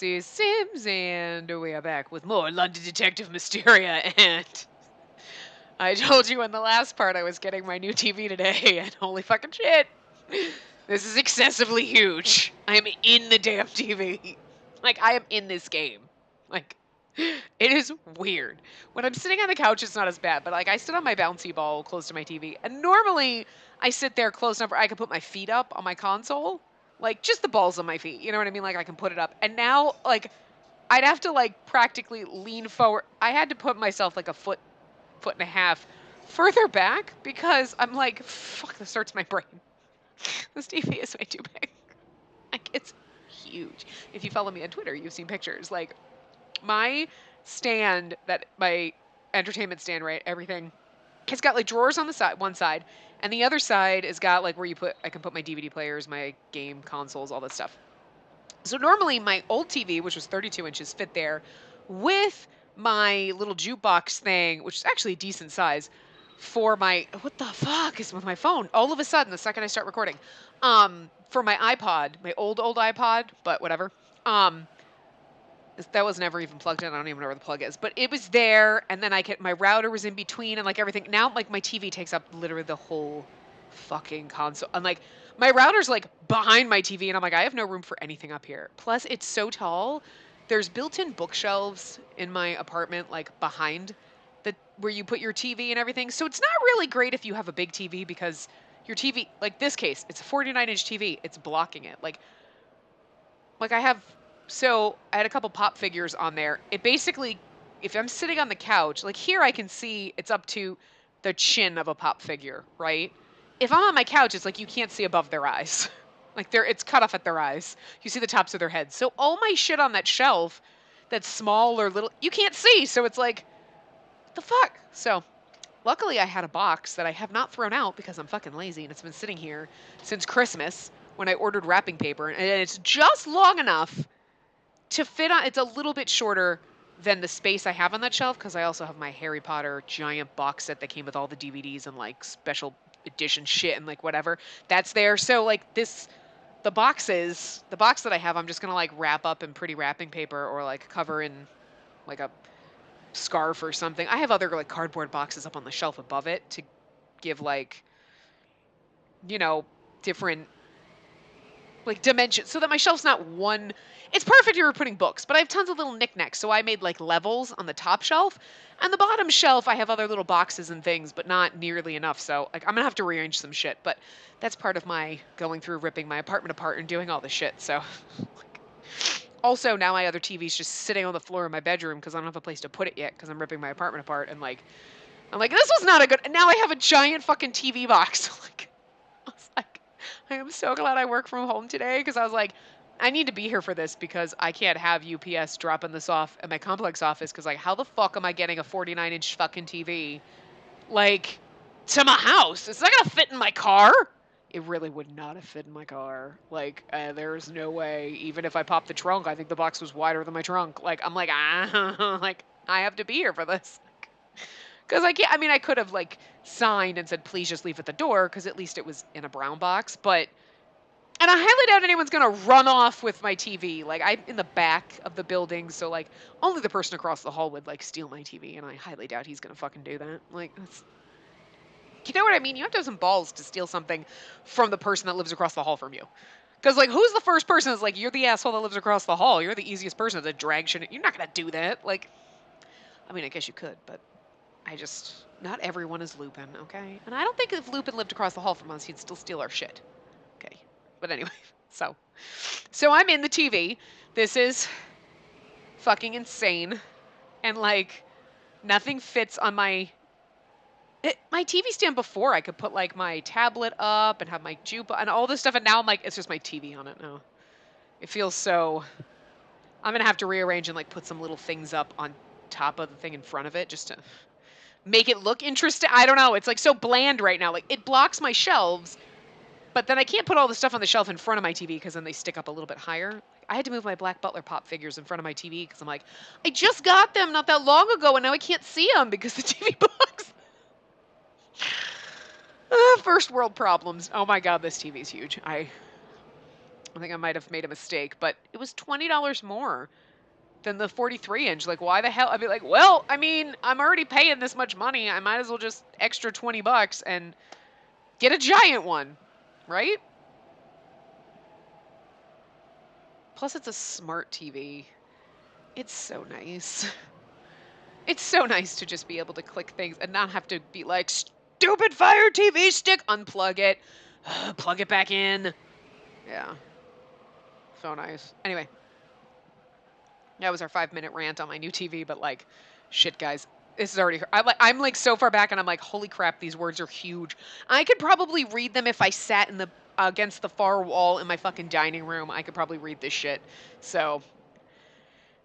Mrs. Sims, and we are back with more London Detective Mysteria. And I told you in the last part I was getting my new TV today, and holy fucking shit, this is excessively huge. I am in the damn TV. Like, I am in this game. Like, it is weird. When I'm sitting on the couch, it's not as bad, but like, I sit on my bouncy ball close to my TV, and normally I sit there close enough where I can put my feet up on my console. Like, just the balls on my feet. You know what I mean? Like, I can put it up. And now, like, I'd have to, like, practically lean forward. I had to put myself, like, a foot and a half further back because I'm like, fuck, this hurts my brain. This TV is way too big. Like, it's huge. If you follow me on Twitter, you've seen pictures. Like, my stand, my entertainment stand, right? Everything. It's got like drawers on the side, one side, and the other side has got like where I can put my DVD players, my game consoles, all that stuff. So normally my old TV, which was 32 inches, fit there with my little jukebox thing, which is actually a decent size for my, what the fuck is with my phone? All of a sudden, the second I start recording, for my iPod, my old iPod, but whatever. That was never even plugged in. I don't even know where the plug is, but it was there. And then my router was in between and like everything. Now, like my TV takes up literally the whole fucking console. And like my router's like behind my TV. And I'm like, I have no room for anything up here. Plus it's so tall. There's built-in bookshelves in my apartment, like behind where you put your TV and everything. So it's not really great if you have a big TV because your TV, like this case, it's a 49-inch TV. It's blocking it. Like I have, so I had a couple pop figures on there. It basically, if I'm sitting on the couch, like here I can see it's up to the chin of a pop figure, right? If I'm on my couch, it's like you can't see above their eyes. Like it's cut off at their eyes. You see the tops of their heads. So all my shit on that shelf that's small or little, you can't see. So it's like, what the fuck? So luckily I had a box that I have not thrown out because I'm fucking lazy and it's been sitting here since Christmas when I ordered wrapping paper. And it's just long enough to fit on. It's a little bit shorter than the space I have on that shelf because I also have my Harry Potter giant box set that came with all the DVDs and like special edition shit and like whatever. That's there. So like the box that I have, I'm just gonna like wrap up in pretty wrapping paper or like cover in like a scarf or something. I have other like cardboard boxes up on the shelf above it to give like, different like dimensions so that my shelf's not one. It's perfect if you're putting books, but I have tons of little knickknacks. So I made like levels on the top shelf. And the bottom shelf, I have other little boxes and things, but not nearly enough. So like I'm gonna have to rearrange some shit. But that's part of my going through ripping my apartment apart and doing all this shit. So also now my other TV's just sitting on the floor in my bedroom because I don't have a place to put it yet because I'm ripping my apartment apart and like I'm like, this was not a good. And now I have a giant fucking TV box. Like I was like, I am so glad I work from home today because I was like, I need to be here for this because I can't have UPS dropping this off at my complex office because like, how the fuck am I getting a 49-inch fucking TV like to my house? It's not gonna fit in my car. It really would not have fit in my car. Like, there's no way. Even if I popped the trunk, I think the box was wider than my trunk. Like, I'm like, like I have to be here for this. Because I can't, I mean, I could have like signed and said, please just leave at the door, because at least it was in a brown box. But, and I highly doubt anyone's going to run off with my TV. Like, I'm in the back of the building, so like, only the person across the hall would like steal my TV, and I highly doubt he's going to fucking do that. Like, you know what I mean? You have to have some balls to steal something from the person that lives across the hall from you. Because, like, who's the first person that's like, you're the asshole that lives across the hall. You're the easiest person to drag shit. You're not going to do that. Like, I mean, I guess you could, but not everyone is Lupin, okay? And I don't think if Lupin lived across the hall from us, he'd still steal our shit. Okay. But anyway, so I'm in the TV. This is fucking insane. And like, nothing fits on my TV stand before. I could put like my tablet up and have my jukebox and all this stuff. And now I'm like, it's just my TV on it now. It feels so, I'm going to have to rearrange and like put some little things up on top of the thing in front of it just to make it look interesting. I don't know. It's like so bland right now. Like it blocks my shelves, but then I can't put all the stuff on the shelf in front of my TV because then they stick up a little bit higher. I had to move my Black Butler pop figures in front of my TV because I'm like, I just got them not that long ago and now I can't see them because the TV blocks. First world problems. Oh my God, this TV is huge. I think I might have made a mistake, but it was $20 more than the 43-inch. Like, why the hell? I'd be like, well, I mean, I'm already paying this much money. I might as well just extra 20 bucks and get a giant one, right? Plus, it's a smart TV. It's so nice. It's so nice to just be able to click things and not have to be like, stupid Fire TV stick, unplug it, plug it back in. Yeah. So nice. Anyway, that was our 5-minute rant on my new TV, but like, shit, guys. This is already. I'm like so far back, and I'm like, holy crap, these words are huge. I could probably read them if I sat in the against the far wall in my fucking dining room. I could probably read this shit. So,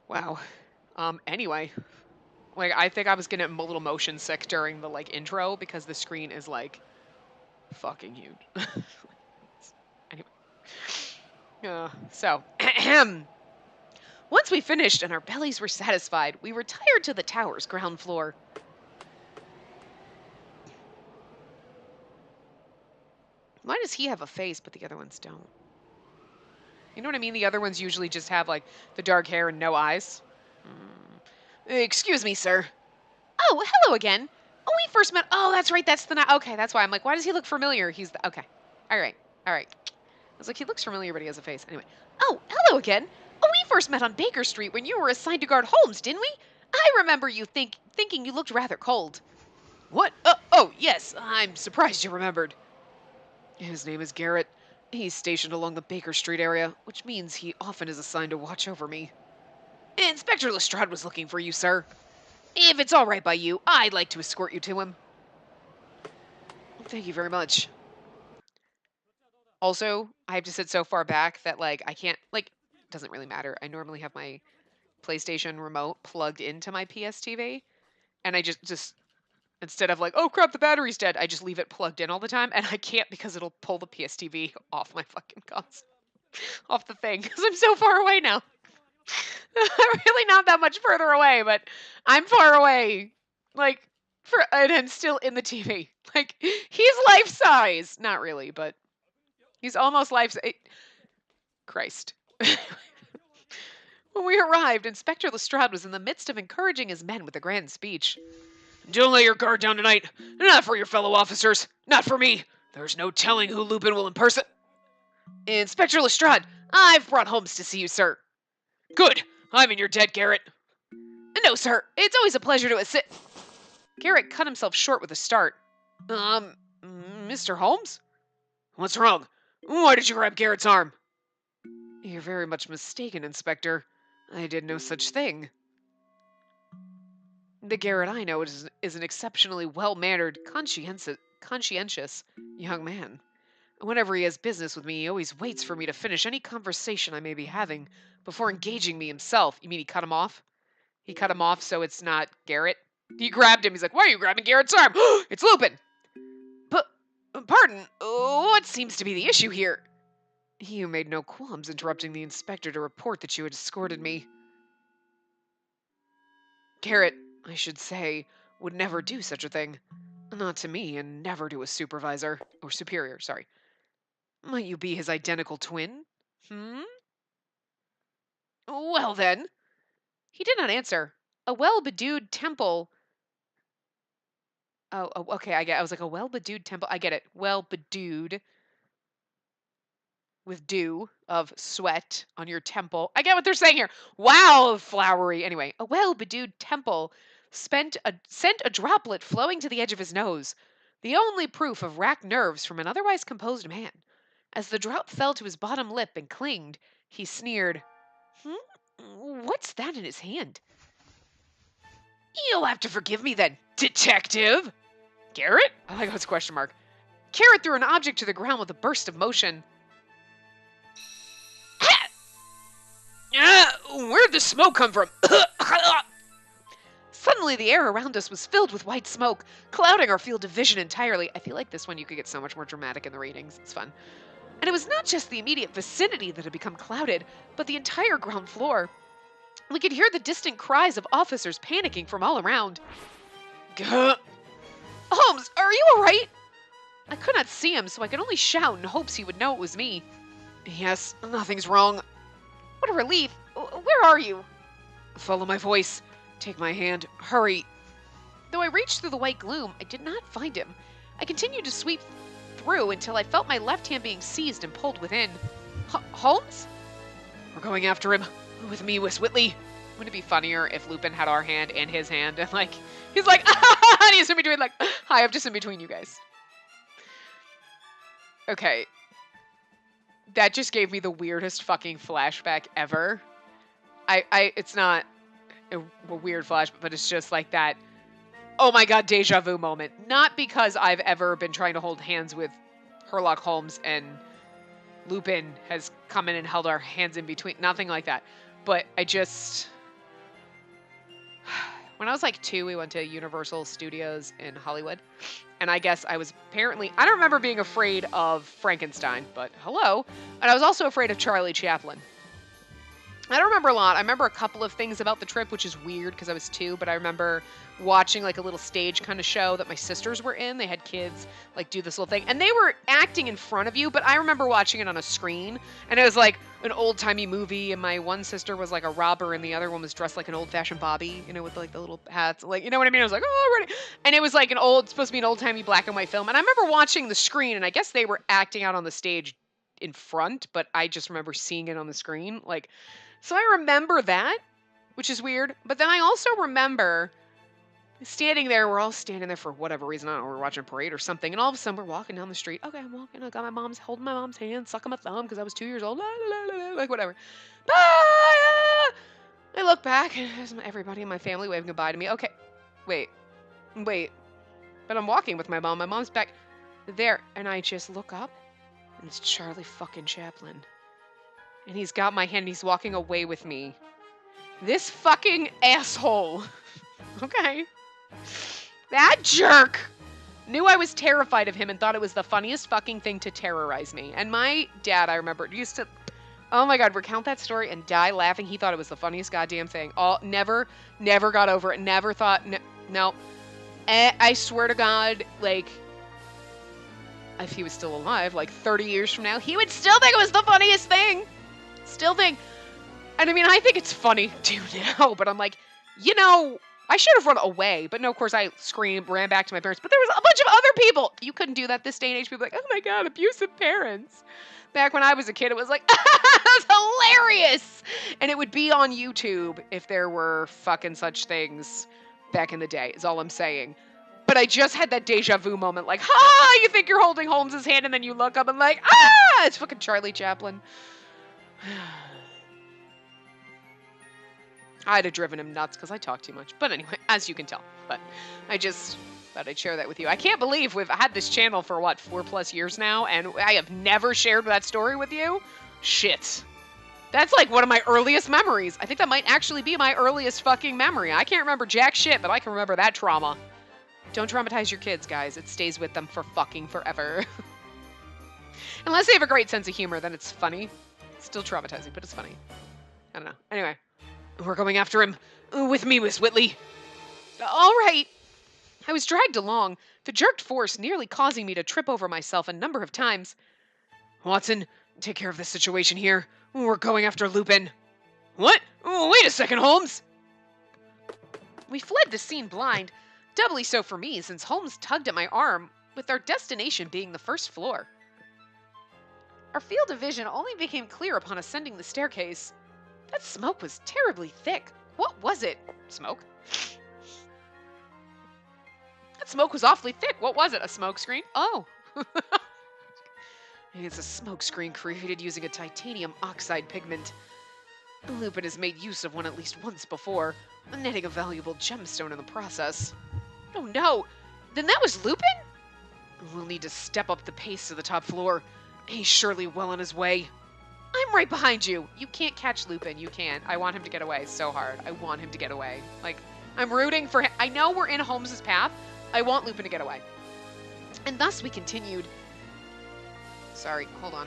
wow. Anyway, like I think I was getting a little motion sick during the like intro because the screen is like fucking huge. Anyway, so. Once we finished and our bellies were satisfied, we retired to the tower's ground floor. Why does he have a face, but the other ones don't? You know what I mean? The other ones usually just have, like, the dark hair and no eyes. Excuse me, sir. Oh, hello again. Oh, we first met. Oh, that's right. That's the night. Okay, that's why. I'm like, why does he look familiar? He's the. Okay. All right. All right. I was like, he looks familiar, but he has a face. Anyway. Oh, hello again. Oh, we first met on Baker Street when you were assigned to guard Holmes, didn't we? I remember you thinking you looked rather cold. What? Oh, yes. I'm surprised you remembered. His name is Garrett. He's stationed along the Baker Street area, which means he often is assigned to watch over me. Inspector Lestrade was looking for you, sir. If it's all right by you, I'd like to escort you to him. Thank you very much. Also, I have to sit so far back that, like, I can't, like, it doesn't really matter. I normally have my PlayStation remote plugged into my PS TV, and I just instead of like, oh crap, the battery's dead, I just leave it plugged in all the time, and I can't because it'll pull the PS TV off my fucking console, off the thing, because I'm so far away now. I'm really not that much further away, but I'm far away, like, and I'm still in the TV. Like, he's life size, not really, but he's almost life size. Christ. When we arrived, Inspector Lestrade was in the midst of encouraging his men with a grand speech. Don't let your guard down tonight. Not for your fellow officers. Not for me. There's no telling who Lupin will impersonate. Inspector Lestrade, I've brought Holmes to see you, sir. Good. I'm in your debt, Garrett. No, sir. It's always a pleasure to assist. Garrett cut himself short with a start. Mr. Holmes? What's wrong? Why did you grab Garrett's arm? You're very much mistaken, Inspector. I did no such thing. The Garrett I know is an exceptionally well-mannered, conscientious young man. Whenever he has business with me, he always waits for me to finish any conversation I may be having before engaging me himself. You mean he cut him off? He cut him off so it's not Garrett? He grabbed him. He's like, why are you grabbing Garrett's arm? It's Lupin! But, pardon, what seems to be the issue here? You made no qualms interrupting the inspector to report that you had escorted me. Garrett, I should say, would never do such a thing. Not to me, and never to a supervisor. Or superior, sorry. Might you be his identical twin? Well, then. He did not answer. A well-bedewed temple... Oh, okay, I was like, a well-bedewed temple. I get it. Well-bedewed. With dew of sweat on your temple. I get what they're saying here. Wow, flowery. Anyway, a well-bedewed temple sent a droplet flowing to the edge of his nose, the only proof of racked nerves from an otherwise composed man. As the drop fell to his bottom lip and clinged, he sneered. What's that in his hand? You'll have to forgive me then, detective. Garrett? I like how it's question mark. Garrett threw an object to the ground with a burst of motion. Where'd the smoke come from? Suddenly, the air around us was filled with white smoke, clouding our field of vision entirely. I feel like this one you could get so much more dramatic in the readings. It's fun. And it was not just the immediate vicinity that had become clouded, but the entire ground floor. We could hear the distant cries of officers panicking from all around. Gah! Holmes, are you all right? I could not see him, so I could only shout in hopes he would know it was me. Yes, nothing's wrong. What a relief. Where are you? Follow my voice. Take my hand. Hurry. Though I reached through the white gloom, I did not find him. I continued to sweep through until I felt my left hand being seized and pulled within. Holmes? We're going after him. With me, Miss Whitley. Wouldn't it be funnier if Lupin had our hand and his hand and like he's like and he's in between like hi, I'm just in between you guys. Okay. That just gave me the weirdest fucking flashback ever. It's not a weird flashback, but it's just like that oh my god, deja vu moment. Not because I've ever been trying to hold hands with Sherlock Holmes and Lupin has come in and held our hands in between. Nothing like that. But I just... When I was like 2, we went to Universal Studios in Hollywood. And I guess I was apparently... I don't remember being afraid of Frankenstein, but hello. And I was also afraid of Charlie Chaplin. I don't remember a lot. I remember a couple of things about the trip, which is weird because I was 2, but I remember watching like a little stage kind of show that my sisters were in. They had kids like do this little thing and they were acting in front of you, but I remember watching it on a screen and it was like an old-timey movie and my one sister was like a robber and the other one was dressed like an old-fashioned Bobby, you know, with like the little hats, like, you know what I mean? I was like, oh, ready. And it was like supposed to be an old-timey black and white film. And I remember watching the screen and I guess they were acting out on the stage in front, but I just remember seeing it on the screen. Like, so I remember that, which is weird. But then I also remember standing there, we're all standing there for whatever reason. I don't know, we're watching a parade or something. And all of a sudden, we're walking down the street. Okay, I'm walking. I got holding my mom's hand, sucking my thumb because I was 2 years old. Like, whatever. I look back, and there's everybody in my family waving goodbye to me. Okay, wait. But I'm walking with my mom. My mom's back there. And I just look up, and it's Charlie fucking Chaplin. And he's got my hand, and he's walking away with me. This fucking asshole. Okay. That jerk knew I was terrified of him and thought it was the funniest fucking thing to terrorize me. And my dad, I remember, used to, oh my god, recount that story and die laughing. He thought it was the funniest goddamn thing. Never got over it. Never thought, no. I swear to God, like, if he was still alive, like 30 years from now, he would still think it was the funniest thing. Still think. And I mean, I think it's funny too now, but I'm like, you know, I should have run away. But no, of course, I screamed, ran back to my parents. But there was a bunch of other people. You couldn't do that this day and age. People were like, oh my God, abusive parents. Back when I was a kid, it was like, that's hilarious. And it would be on YouTube if there were fucking such things back in the day, is all I'm saying. But I just had that deja vu moment, like, ha, you think you're holding Holmes's hand, and then you look up and like, ah, it's fucking Charlie Chaplin. I'd have driven him nuts because I talk too much. But anyway, as you can tell. But I just thought I'd share that with you. I can't believe we've had this channel for, what, 4+ years now, and I have never shared that story with you? Shit. That's like one of my earliest memories. I think that might actually be my earliest fucking memory. I can't remember jack shit, but I can remember that trauma. Don't traumatize your kids, guys. It stays with them for fucking forever. Unless they have a great sense of humor, then it's funny. It's still traumatizing, but it's funny. I don't know. Anyway. We're going after him. With me, Miss Whitley. All right. I was dragged along, the jerked force nearly causing me to trip over myself a number of times. Watson, take care of this situation here. We're going after Lupin. What? Wait a second, Holmes. We fled the scene blind, doubly so for me since Holmes tugged at my arm, with our destination being the first floor. Our field of vision only became clear upon ascending the staircase. That smoke was terribly thick. What was it? Smoke? That smoke was awfully thick. What was it? A smoke screen? Oh. It's a smoke screen created using a titanium oxide pigment. Lupin has made use of one at least once before, netting a valuable gemstone in the process. Oh no! Then that was Lupin? We'll need to step up the pace to the top floor. He's surely well on his way. I'm right behind you. You can't catch Lupin. You can't. I want him to get away so hard. I want him to get away. Like, I'm rooting for him. I know we're in Holmes's path. I want Lupin to get away. And thus we continued. Sorry, hold on.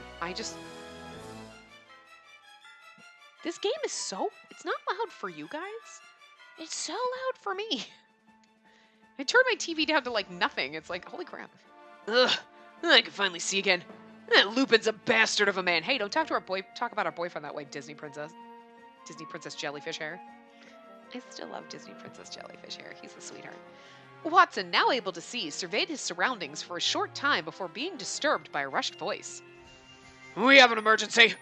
This game is so... It's not loud for you guys. It's so loud for me. I turned my TV down to, like, nothing. It's like, holy crap. Ugh. I can finally see again. Lupin's a bastard of a man. Hey, don't talk about our boyfriend that way, Disney princess. Disney princess jellyfish hair. I still love Disney princess jellyfish hair. He's a sweetheart. Watson, now able to see, surveyed his surroundings for a short time before being disturbed by a rushed voice. We have an emergency.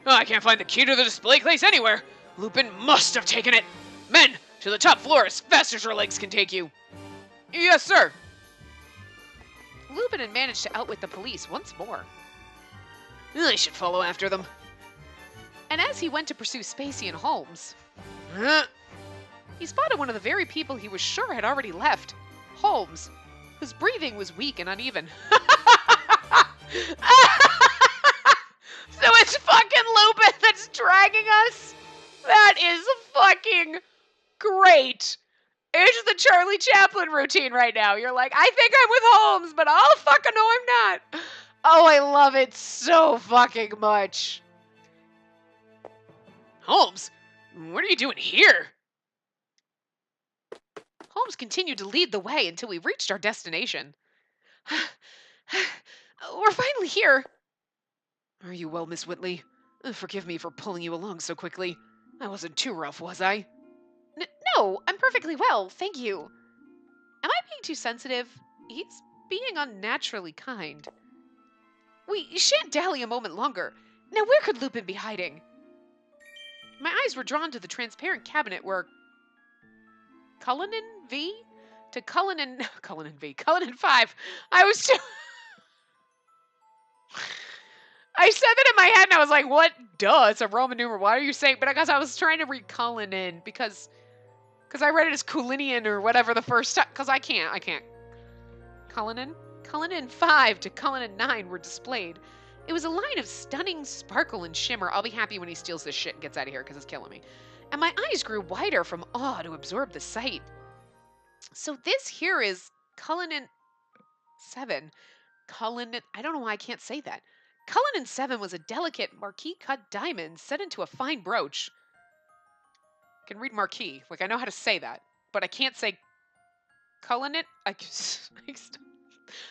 Oh, I can't find the key to the display case anywhere. Lupin must have taken it. Men, to the top floor as fast as your legs can take you. Yes, sir. Lupin had managed to outwit the police once more. I should follow after them. And as he went to pursue Spacey and Holmes, he spotted one of the very people he was sure had already left, Holmes, whose breathing was weak and uneven. So it's fucking Lupin that's dragging us? That is fucking great. It's the Charlie Chaplin routine right now. You're like, I think I'm with Holmes, but I'll fucking know I'm not. Oh, I love it so fucking much. Holmes, what are you doing here? Holmes continued to lead the way until we reached our destination. We're finally here. Are you well, Miss Whitley? Forgive me for pulling you along so quickly. I wasn't too rough, was I? No, I'm perfectly well, thank you. Am I being too sensitive? He's being unnaturally kind. We shan't dally a moment longer. Now where could Lupin be hiding? My eyes were drawn to the transparent cabinet where Cullinan V? To Cullinan 5. I was too... I said that in my head and I was like, what? Duh, it's a Roman numeral. Why are you saying? But I guess I was trying to read Cullinan because I read it as Culinian or whatever the first time. Because I can't. Cullinan 5 to Cullinan 9 were displayed. It was a line of stunning sparkle and shimmer. I'll be happy when he steals this shit and gets out of here because it's killing me. And my eyes grew wider from awe to absorb the sight. So this here is Cullinan 7. I don't know why I can't say that. Cullinan 7 was a delicate marquise-cut diamond set into a fine brooch. I can read marquis. Like, I know how to say that. But I can't say Cullinan.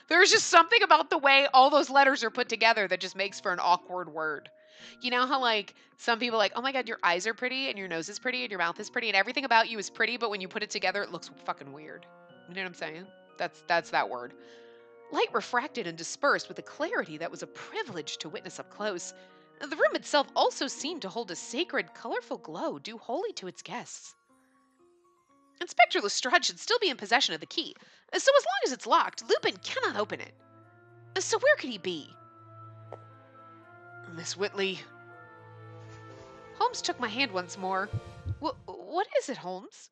There's just something about the way all those letters are put together that just makes for an awkward word. You know how, like, some people are like, oh my god, your eyes are pretty, and your nose is pretty, and your mouth is pretty, and everything about you is pretty, but when you put it together, it looks fucking weird. You know what I'm saying? That's that word. Light refracted and dispersed with a clarity that was a privilege to witness up close. The room itself also seemed to hold a sacred, colorful glow due wholly to its guests. Inspector Lestrade should still be in possession of the key, so as long as it's locked, Lupin cannot open it. So where could he be? Miss Whitley. Holmes took my hand once more. What is it, Holmes?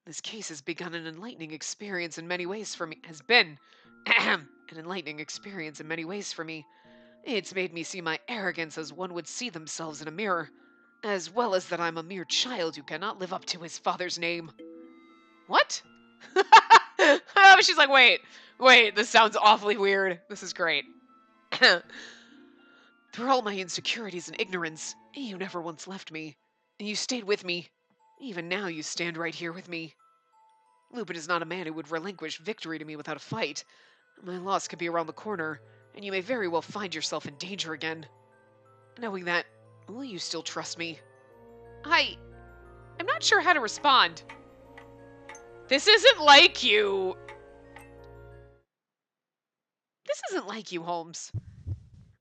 This case has begun an enlightening experience in many ways for me. Has been an enlightening experience in many ways for me. It's made me see my arrogance as one would see themselves in a mirror, as well as that I'm a mere child who cannot live up to his father's name. What? Oh, she's like, wait, this sounds awfully weird. This is great. Through all my insecurities and ignorance, you never once left me. You stayed with me. Even now you stand right here with me. Lupin is not a man who would relinquish victory to me without a fight. My loss could be around the corner, and you may very well find yourself in danger again. Knowing that, will you still trust me? I'm not sure how to respond. This isn't like you. This isn't like you, Holmes.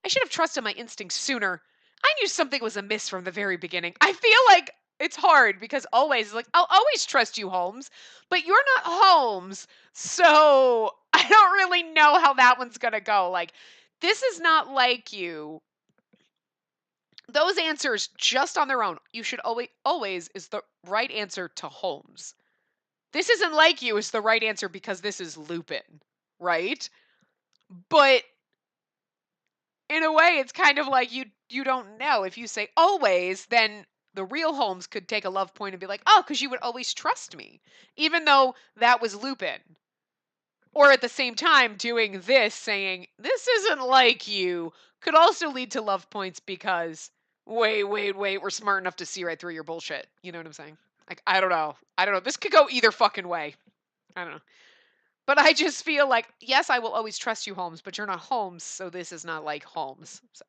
I should have trusted my instincts sooner. I knew something was amiss from the very beginning. I feel like it's hard because always, like, I'll always trust you, Holmes, but you're not Holmes. So I don't really know how that one's going to go. Like, this is not like you. Those answers just on their own, you should always is the right answer to Holmes. This isn't like you is the right answer because this is Lupin, right? But in a way, it's kind of like you don't know. If you say always, then the real Holmes could take a love point and be like, oh, because you would always trust me, even though that was Lupin. Or at the same time, doing this, saying, this isn't like you, could also lead to love points because, wait, we're smart enough to see right through your bullshit. You know what I'm saying? Like, I don't know. This could go either fucking way. I don't know. But I just feel like, yes, I will always trust you, Holmes, but you're not Holmes, so this is not like Holmes. So.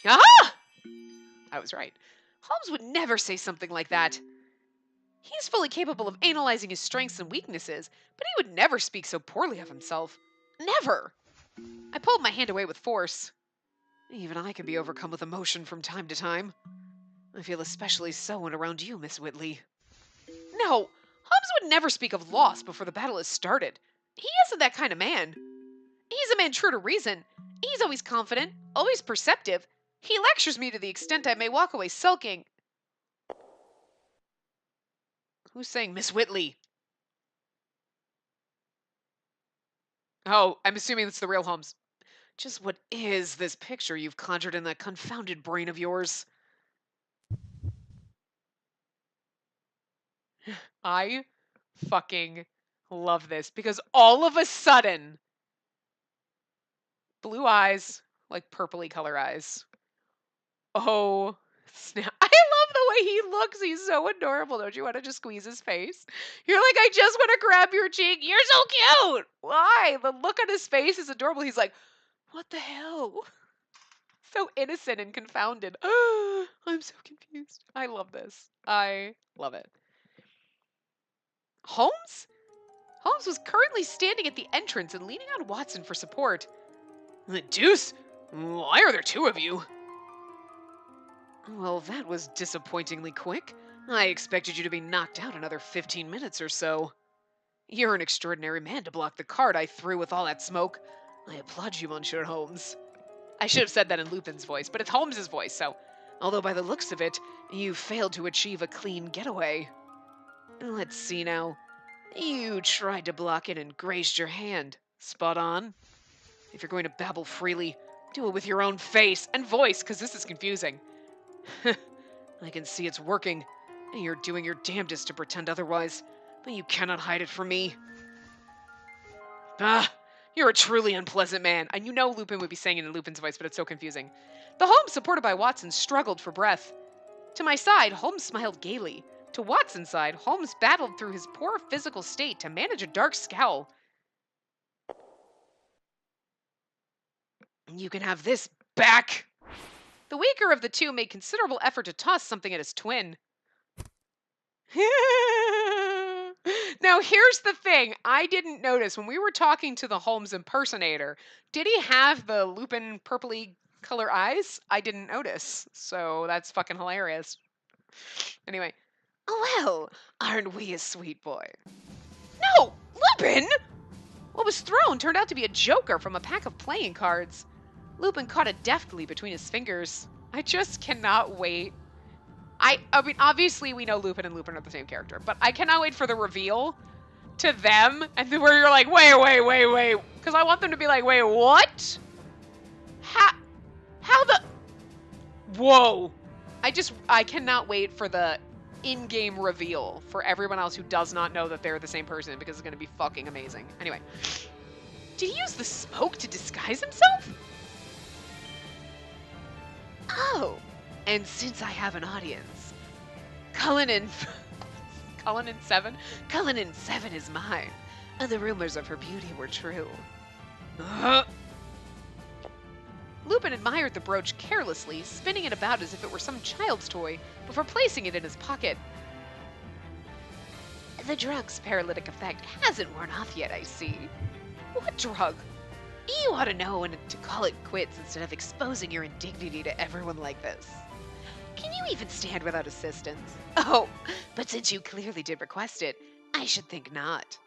Aha! I was right. Holmes would never say something like that. He's fully capable of analyzing his strengths and weaknesses, but he would never speak so poorly of himself. Never! I pulled my hand away with force. Even I can be overcome with emotion from time to time. I feel especially so when around you, Miss Whitley. No, Holmes would never speak of loss before the battle has started. He isn't that kind of man. He's a man true to reason. He's always confident, always perceptive. He lectures me to the extent I may walk away sulking. Who's saying Miss Whitley? Oh, I'm assuming it's the real Holmes. Just what is this picture you've conjured in that confounded brain of yours? I fucking love this because all of a sudden, blue eyes, like purpley color eyes. Oh, snap. I love the way he looks. He's so adorable. Don't you want to just squeeze his face? You're like, I just want to grab your cheek. You're so cute. Why? The look on his face is adorable. He's like, what the hell? So innocent and confounded. I'm so confused. I love this. I love it. Holmes? Holmes was currently standing at the entrance and leaning on Watson for support. The deuce? Why are there two of you? Well, that was disappointingly quick. I expected you to be knocked out another 15 minutes or so. You're an extraordinary man to block the card I threw with all that smoke. I applaud you, Monsieur Holmes. I should have said that in Lupin's voice, but it's Holmes's voice, so... Although by the looks of it, you failed to achieve a clean getaway. Let's see now. You tried to block it and grazed your hand. Spot on. If you're going to babble freely, do it with your own face and voice, because this is confusing. I can see it's working, and you're doing your damnedest to pretend otherwise, but you cannot hide it from me. Ah, you're a truly unpleasant man. And you know Lupin would be saying it in Lupin's voice, but it's so confusing. The Holmes supported by Watson struggled for breath. To my side, Holmes smiled gaily. To Watson's side, Holmes battled through his poor physical state to manage a dark scowl. You can have this back. The weaker of the two made considerable effort to toss something at his twin. Now, here's the thing. I didn't notice when we were talking to the Holmes impersonator, did he have the Lupin purpley color eyes? I didn't notice. So that's fucking hilarious. Anyway. Well, aren't we a sweet boy? No! Lupin! What was thrown turned out to be a joker from a pack of playing cards. Lupin caught it deftly between his fingers. I just cannot wait. I mean, obviously we know Lupin and Lupin are the same character, but I cannot wait for the reveal to them, and then where you're like, wait, because I want them to be like, wait, what? How the? Whoa! I cannot wait for the in-game reveal for everyone else who does not know that they're the same person, because it's going to be fucking amazing. Anyway, did he use the smoke to disguise himself? Oh, and since I have an audience, Cullinan 7? Cullinan 7 is mine, and the rumors of her beauty were true. Lupin admired the brooch carelessly, spinning it about as if it were some child's toy, before placing it in his pocket. The drug's paralytic effect hasn't worn off yet, I see. What drug? You ought to know when to call it quits instead of exposing your indignity to everyone like this. Can you even stand without assistance? Oh, but since you clearly did request it, I should think not.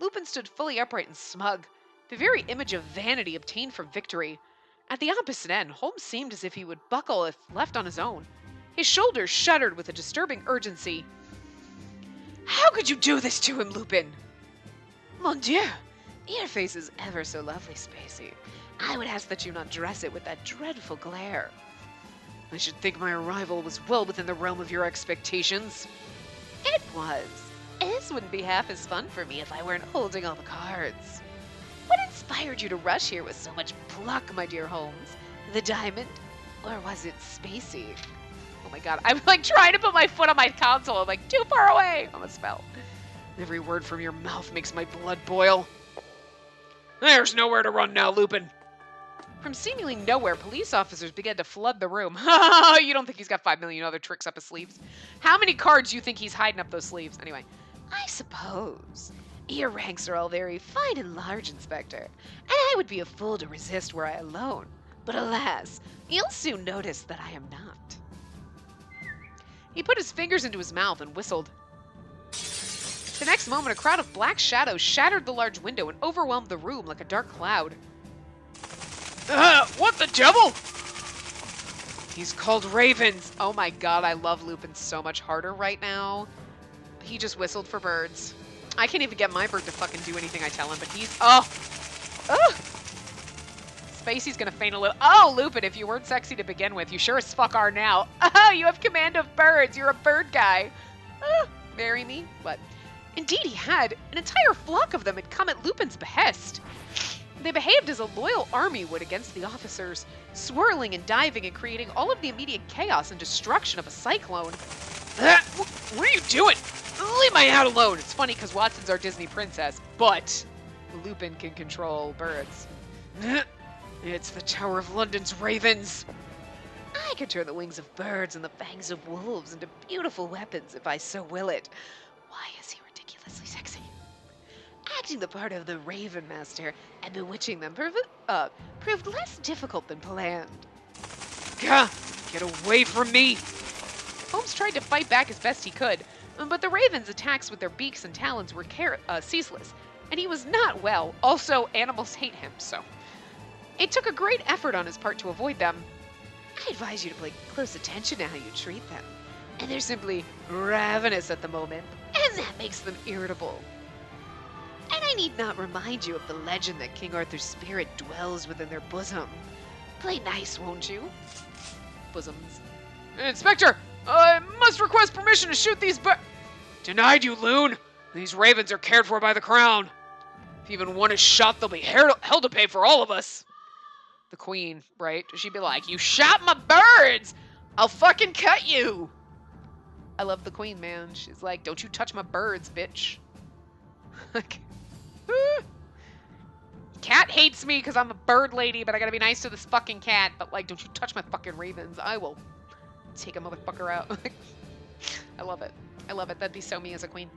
Lupin stood fully upright and smug, the very image of vanity obtained from victory. At the opposite end, Holmes seemed as if he would buckle if left on his own. His shoulders shuddered with a disturbing urgency. How could you do this to him, Lupin? Mon Dieu! Your face is ever so lovely, Spacey. I would ask that you not dress it with that dreadful glare. I should think my arrival was well within the realm of your expectations. It was. This wouldn't be half as fun for me if I weren't holding all the cards. What inspired you to rush here with so much pluck, my dear Holmes? The diamond? Or was it Spacey? Oh my god, I'm like trying to put my foot on my console. I'm like, too far away. I almost fell. Every word from your mouth makes my blood boil. There's nowhere to run now, Lupin. From seemingly nowhere, police officers began to flood the room. You don't think he's got 5 million other tricks up his sleeves? How many cards do you think he's hiding up those sleeves? Anyway. I suppose. Your ranks are all very fine and large, Inspector, and I would be a fool to resist were I alone. But alas, you'll soon notice that I am not. He put his fingers into his mouth and whistled. The next moment, a crowd of black shadows shattered the large window and overwhelmed the room like a dark cloud. What the devil? He's called Ravens. Oh my god, I love Lupin so much harder right now. He just whistled for birds. I can't even get my bird to fucking do anything I tell him, but he's... Oh! Spacey's gonna faint a little. Oh, Lupin, if you weren't sexy to begin with, you sure as fuck are now. Oh, you have command of birds. You're a bird guy. Marry me? What? Indeed, he had. An entire flock of them had come at Lupin's behest. They behaved as a loyal army would against the officers, swirling and diving and creating all of the immediate chaos and destruction of a cyclone. What are you doing? Leave my hat alone. It's funny because Watson's our Disney princess, but Lupin can control birds. It's the Tower of London's ravens. I can turn the wings of birds and the fangs of wolves into beautiful weapons if I so will it. Why is he ridiculously sexy? Acting the part of the Raven Master and bewitching them proved less difficult than planned. Gah! Get away from me! Holmes tried to fight back as best he could, but the ravens' attacks with their beaks and talons were ceaseless, and he was not well. Also, animals hate him, so... It took a great effort on his part to avoid them. I advise you to pay close attention to how you treat them. And they're simply ravenous at the moment, and that makes them irritable. And I need not remind you of the legend that King Arthur's spirit dwells within their bosom. Play nice, won't you? Bosoms. Inspector! I must request permission to shoot these Denied, you loon! These ravens are cared for by the crown. If even one is shot, they'll be held to pay for all of us. The queen, right? She'd be like, you shot my birds! I'll fucking cut you! I love the queen, man. She's like, don't you touch my birds, bitch. Cat hates me because I'm a bird lady, but I gotta be nice to this fucking cat. But like, don't you touch my fucking ravens. I will take a motherfucker out. I love it. I love it. That'd be so me as a queen.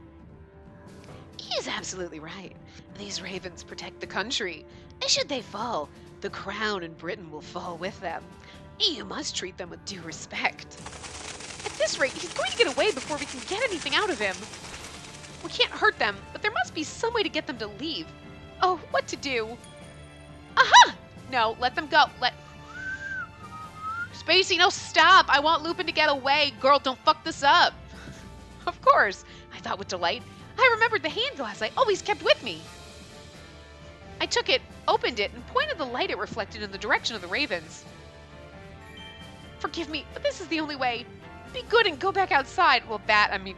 He's absolutely right. These ravens protect the country. And should they fall, the crown and Britain will fall with them. You must treat them with due respect. At this rate, he's going to get away before we can get anything out of him. We can't hurt them, but there must be some way to get them to leave. Oh, what to do? Aha! No, let them go. Spacey, no, stop! I want Lupin to get away. Girl, don't fuck this up. Of course, I thought with delight. I remembered the hand glass I always kept with me. I took it, opened it, and pointed the light it reflected in the direction of the ravens. Forgive me, but this is the only way. Be good and go back outside. Well,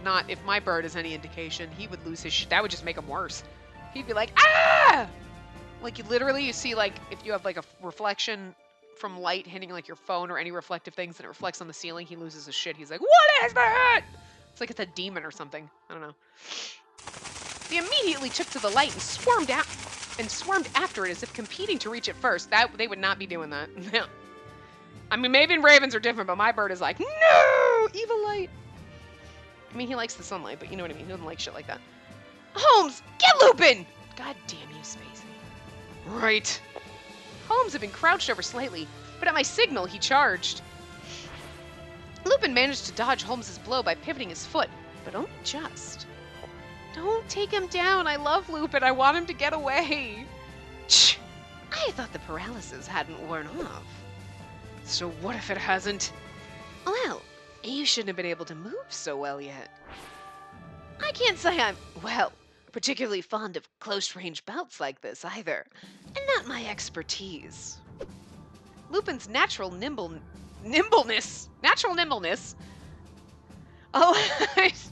not if my bird is any indication, he would lose his shit. That would just make him worse. He'd be like, ah! Like, you see, like, if you have, like, a reflection from light hitting, like, your phone or any reflective things and it reflects on the ceiling, he loses his shit. He's like, what is that? It's like it's a demon or something. I don't know. They immediately took to the light and swarmed after it as if competing to reach it first. They would not be doing that. I mean, maybe ravens are different, but my bird is like, no! Evil light! I mean, he likes the sunlight, but you know what I mean. He doesn't like shit like that. Holmes! Get Lupin! God damn you, Spacey. Right. Holmes had been crouched over slightly, but at my signal, he charged. Lupin managed to dodge Holmes's blow by pivoting his foot, but only just. Don't take him down. I love Lupin. I want him to get away. Shh. I thought the paralysis hadn't worn off. So what if it hasn't? Well, you shouldn't have been able to move so well yet. I can't say I'm, well, particularly fond of close-range bouts like this either, and not my expertise. Lupin's natural nimbleness. Oh, that's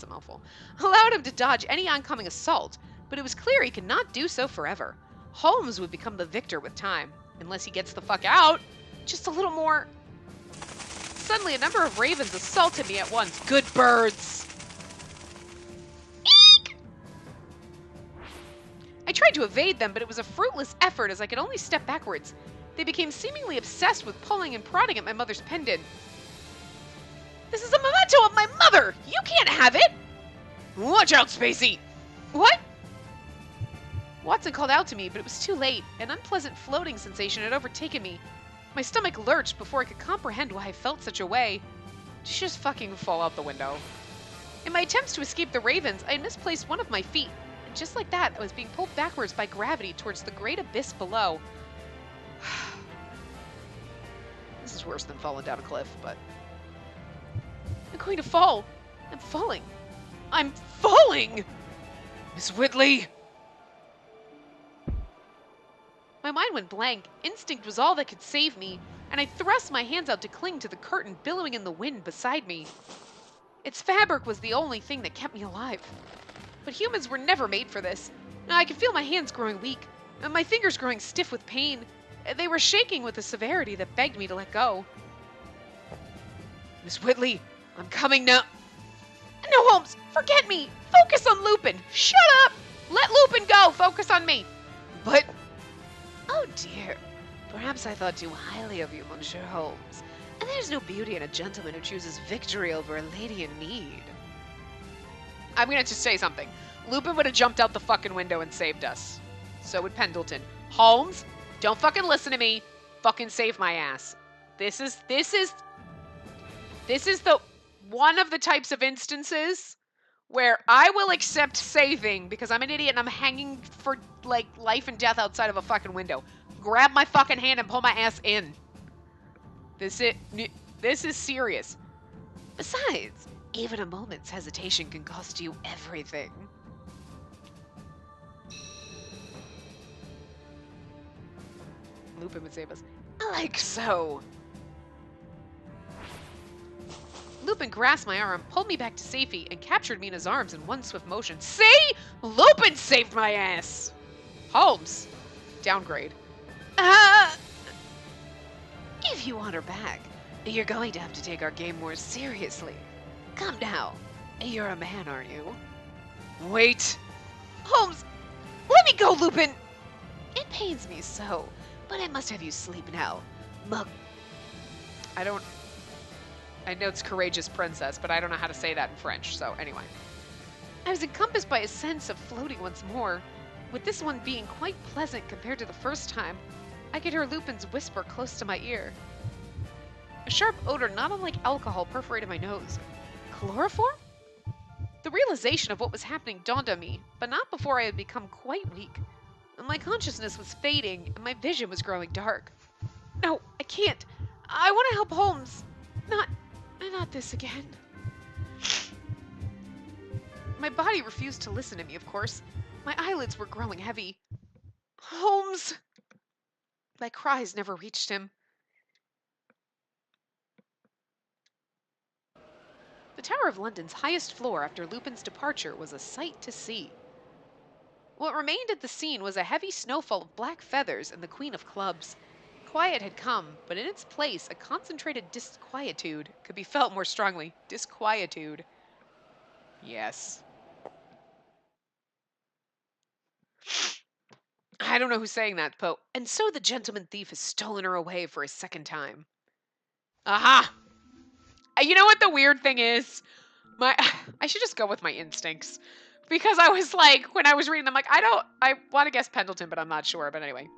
a mouthful. Allowed him to dodge any oncoming assault, but it was clear he could not do so forever. Holmes would become the victor with time, unless he gets the fuck out. Just a little more. Suddenly, a number of ravens assaulted me at once. Good birds. tried to evade them, but it was a fruitless effort as I could only step backwards. They became seemingly obsessed with pulling and prodding at my mother's pendant. This is a memento of my mother! You can't have it! Watch out, Spacey! What? Watson called out to me, but it was too late. An unpleasant floating sensation had overtaken me. My stomach lurched before I could comprehend why I felt such a way. Did she just fucking fall out the window? In my attempts to escape the ravens, I had misplaced one of my feet, and just like that, I was being pulled backwards by gravity towards the great abyss below. This is worse than falling down a cliff, but... I'm going to fall. I'm falling. I'm falling! Miss Whitley! My mind went blank. Instinct was all that could save me, and I thrust my hands out to cling to the curtain billowing in the wind beside me. Its fabric was the only thing that kept me alive. But humans were never made for this. I could feel my hands growing weak, and my fingers growing stiff with pain. They were shaking with a severity that begged me to let go. Miss Whitley, I'm coming now. No, Holmes, forget me. Focus on Lupin. Shut up. Let Lupin go. Focus on me. But... Oh dear. Perhaps I thought too highly of you, Monsieur Holmes. And there's no beauty in a gentleman who chooses victory over a lady in need. I'm gonna just say something. Lupin would have jumped out the fucking window and saved us. So would Pendleton. Holmes, don't fucking listen to me. Fucking save my ass. This is the one of the types of instances where I will accept saving because I'm an idiot and I'm hanging for like life and death outside of a fucking window. Grab my fucking hand and pull my ass in. This is serious. Besides, even a moment's hesitation can cost you everything. Lupin would save us. Like so. Lupin grasped my arm, pulled me back to safety, and captured me in his arms in one swift motion. See? Lupin saved my ass! Holmes. Downgrade. If you want her back, you're going to have to take our game more seriously. Come now. You're a man, aren't you? Wait. Holmes, let me go, Lupin! It pains me so, but I must have you sleep now. I know it's courageous princess, but I don't know how to say that in French, so anyway. I was encompassed by a sense of floating once more, with this one being quite pleasant compared to the first time. I could hear Lupin's whisper close to my ear. A sharp odor not unlike alcohol perforated my nose. Chloroform? The realization of what was happening dawned on me, but not before I had become quite weak. My consciousness was fading, and my vision was growing dark. No, I can't. I want to help Holmes. Not this again. My body refused to listen to me, of course. My eyelids were growing heavy. Holmes! My cries never reached him. The Tower of London's highest floor after Lupin's departure was a sight to see. What remained at the scene was a heavy snowfall of black feathers and the Queen of Clubs. Quiet had come, but in its place a concentrated disquietude could be felt more strongly. Disquietude. Yes. I don't know who's saying that, Poe. And so the gentleman thief has stolen her away for a second time. Aha! You know what the weird thing is? I should just go with my instincts. Because I was like, when I was reading them, like, I want to guess Pendleton, but I'm not sure. But anyway.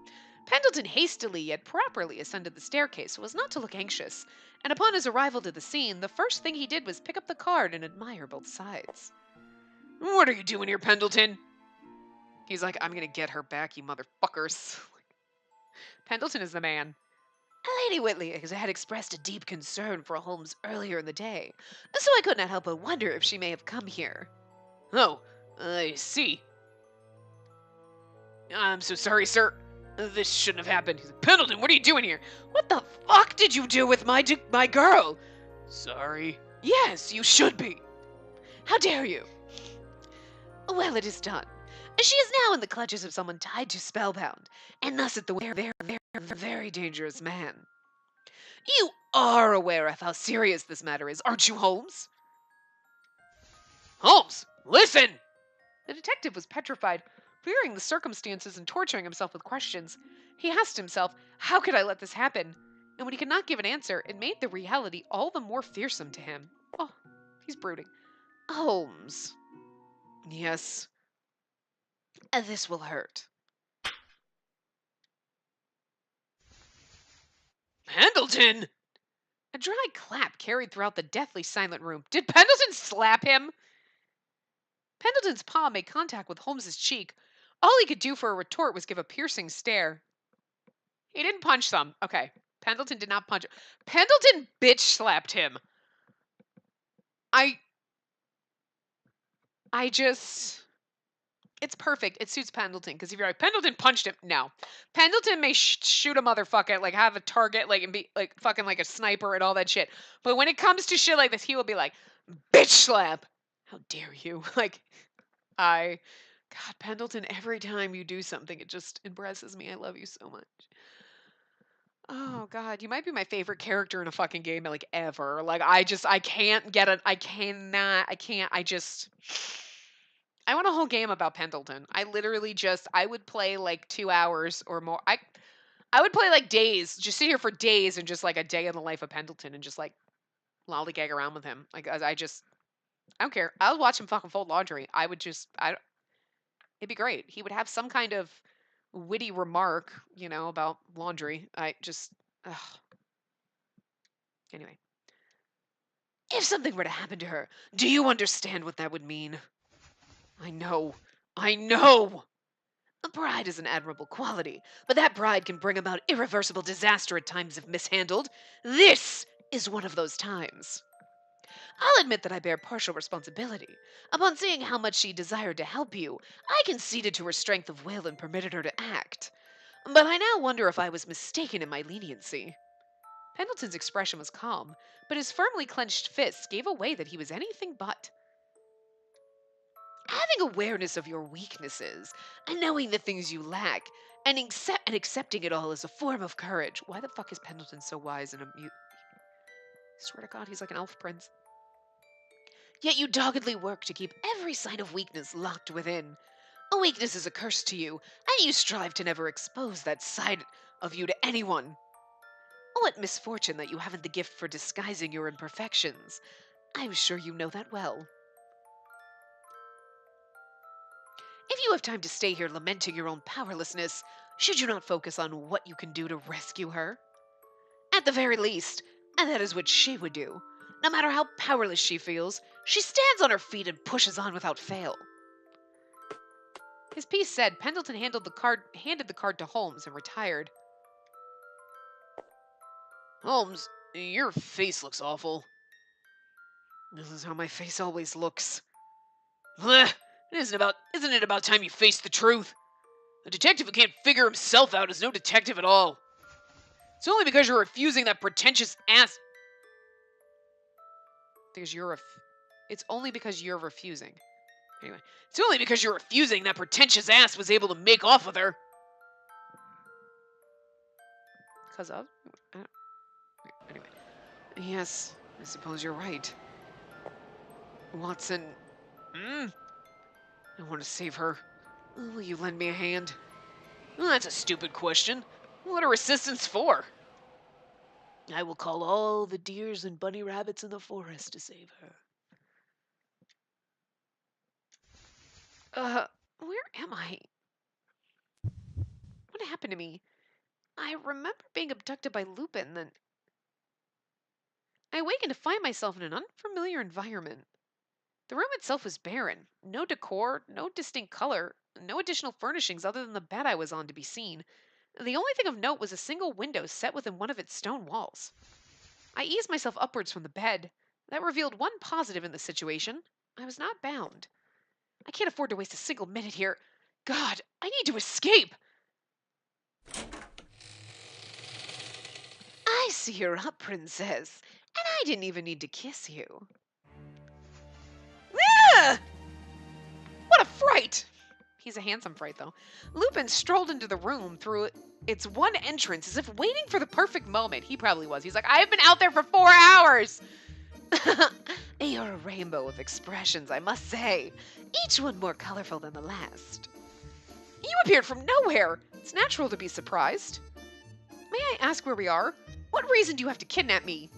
Pendleton hastily yet properly ascended the staircase so as not to look anxious, and upon his arrival to the scene, the first thing he did was pick up the card and admire both sides. What are you doing here, Pendleton? He's like, I'm gonna get her back, you motherfuckers. Pendleton is the man. Lady Whitley had expressed a deep concern for Holmes earlier in the day, so I could not help but wonder if she may have come here. Oh, I see. I'm so sorry, sir. This shouldn't have happened. He's like, Pendleton, what are you doing here? What the fuck did you do with my girl? Sorry. Yes, you should be. How dare you? Well, it is done. She is now in the clutches of someone tied to spellbound, and thus at the very dangerous man. You are aware of how serious this matter is, aren't you, Holmes? Holmes, listen! The detective was petrified. Fearing the circumstances and torturing himself with questions, he asked himself, how could I let this happen? And when he could not give an answer, it made the reality all the more fearsome to him. Oh, he's brooding. Holmes. Yes. This will hurt. Pendleton! A dry clap carried throughout the deathly silent room. Did Pendleton slap him? Pendleton's palm made contact with Holmes's cheek. All he could do for a retort was give a piercing stare. He didn't punch them. Okay. Pendleton did not punch him. Pendleton bitch slapped him. I just... It's perfect. It suits Pendleton, because if you're like, Pendleton punched him. No. Pendleton may shoot a motherfucker, like, have a target, like, and be, like, fucking like a sniper and all that shit. But when it comes to shit like this, he will be like, bitch slap. How dare you? Like, God, Pendleton, every time you do something, it just impresses me. I love you so much. Oh, God, you might be my favorite character in a fucking game, like, ever. Like, I can't get it. I want a whole game about Pendleton. I would play like 2 hours or more. I would play like days, just sit here for days and just like a day in the life of Pendleton and just like lollygag around with him. Like, I don't care. I'll watch him fucking fold laundry. It'd be great. He would have some kind of witty remark, about laundry. Ugh. Anyway. If something were to happen to her, do you understand what that would mean? I know. Pride is an admirable quality, but that pride can bring about irreversible disaster at times if mishandled. This is one of those times. I'll admit that I bear partial responsibility. Upon seeing how much she desired to help you, I conceded to her strength of will and permitted her to act. But I now wonder if I was mistaken in my leniency. Pendleton's expression was calm, but his firmly clenched fists gave away that he was anything but. Having awareness of your weaknesses, and knowing the things you lack, and accepting it all is a form of courage. Why the fuck is Pendleton so wise and swear to God, he's like an elf prince. Yet you doggedly work to keep every sign of weakness locked within. A weakness is a curse to you, and you strive to never expose that side of you to anyone. What misfortune that you haven't the gift for disguising your imperfections. I'm sure you know that well. If you have time to stay here lamenting your own powerlessness, should you not focus on what you can do to rescue her? At the very least, and that is what she would do. No matter how powerless she feels, she stands on her feet and pushes on without fail. His piece said, Pendleton handed the card to Holmes and retired. Holmes, your face looks awful. This is how my face always looks. Blech! Isn't it about time you face the truth? A detective who can't figure himself out is no detective at all. It's only because you're refusing that pretentious ass. It's only because you're refusing. Anyway, it's only because you're refusing that pretentious ass was able to make off with her. Because of? Anyway. Yes, I suppose you're right. Watson. I want to save her. Will you lend me a hand? Well, that's a stupid question. What are assistants for? I will call all the deers and bunny rabbits in the forest to save her. Where am I? What happened to me? I remember being abducted by Lupin, then I awakened to find myself in an unfamiliar environment. The room itself was barren. No decor, no distinct color, no additional furnishings other than the bed I was on to be seen. The only thing of note was a single window set within one of its stone walls. I eased myself upwards from the bed. That revealed one positive in the situation. I was not bound. I can't afford to waste a single minute here. God, I need to escape! I see you're up, princess, and I didn't even need to kiss you. Ah! What a fright! He's a handsome fright, though. Lupin strolled into the room through its one entrance as if waiting for the perfect moment. He probably was. He's like, I've been out there for 4 hours! You're a rainbow of expressions, I must say. Each one more colorful than the last. You appeared from nowhere. It's natural to be surprised. May I ask where we are? What reason do you have to kidnap me?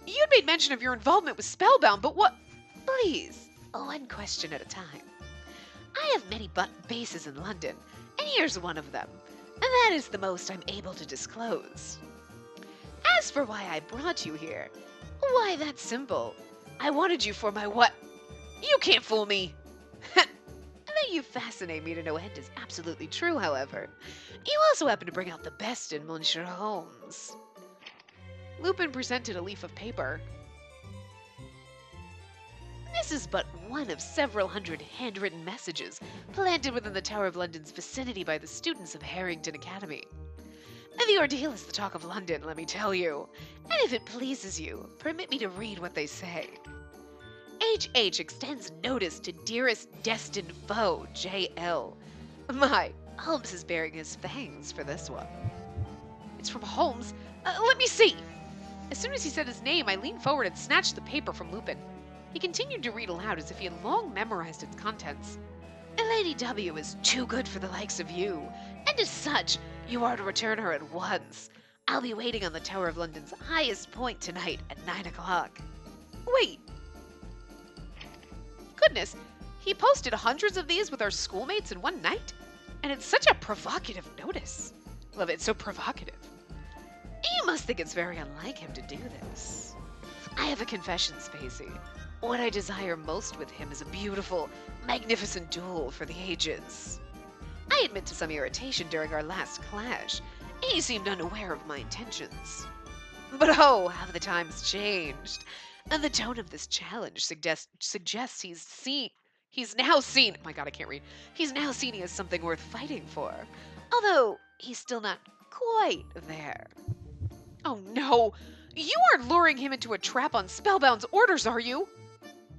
You'd made mention of your involvement with Spellbound, but what? Please, one question at a time. I have many bases in London, and here's one of them. And that is the most I'm able to disclose. As for why I brought you here, why, that's simple. I wanted you for my what? You can't fool me. That you fascinate me to no end is absolutely true, however. You also happen to bring out the best in Monsieur Holmes. Lupin presented a leaf of paper. This is but one of several hundred handwritten messages planted within the Tower of London's vicinity by the students of Harrington Academy. The ordeal is the talk of London, let me tell you. And if it pleases you, permit me to read what they say. H.H. extends notice to dearest destined foe, J.L. My, Holmes is bearing his fangs for this one. It's from Holmes. Let me see. As soon as he said his name, I leaned forward and snatched the paper from Lupin. He continued to read aloud as if he had long memorized its contents. Lady W is too good for the likes of you, and as such, you are to return her at once. I'll be waiting on the Tower of London's highest point tonight at 9 o'clock. Wait. Goodness, he posted hundreds of these with our schoolmates in one night? And it's such a provocative notice. Love it, so provocative. You must think it's very unlike him to do this. I have a confession, Spacey. What I desire most with him is a beautiful, magnificent duel for the ages. I admit to some irritation during our last clash. He seemed unaware of my intentions. But oh, how the times changed. And the tone of this challenge suggests he's now seen, oh my god, I can't read. He's now seen he has something worth fighting for. Although, he's still not quite there. Oh no! You aren't luring him into a trap on Spellbound's orders, are you?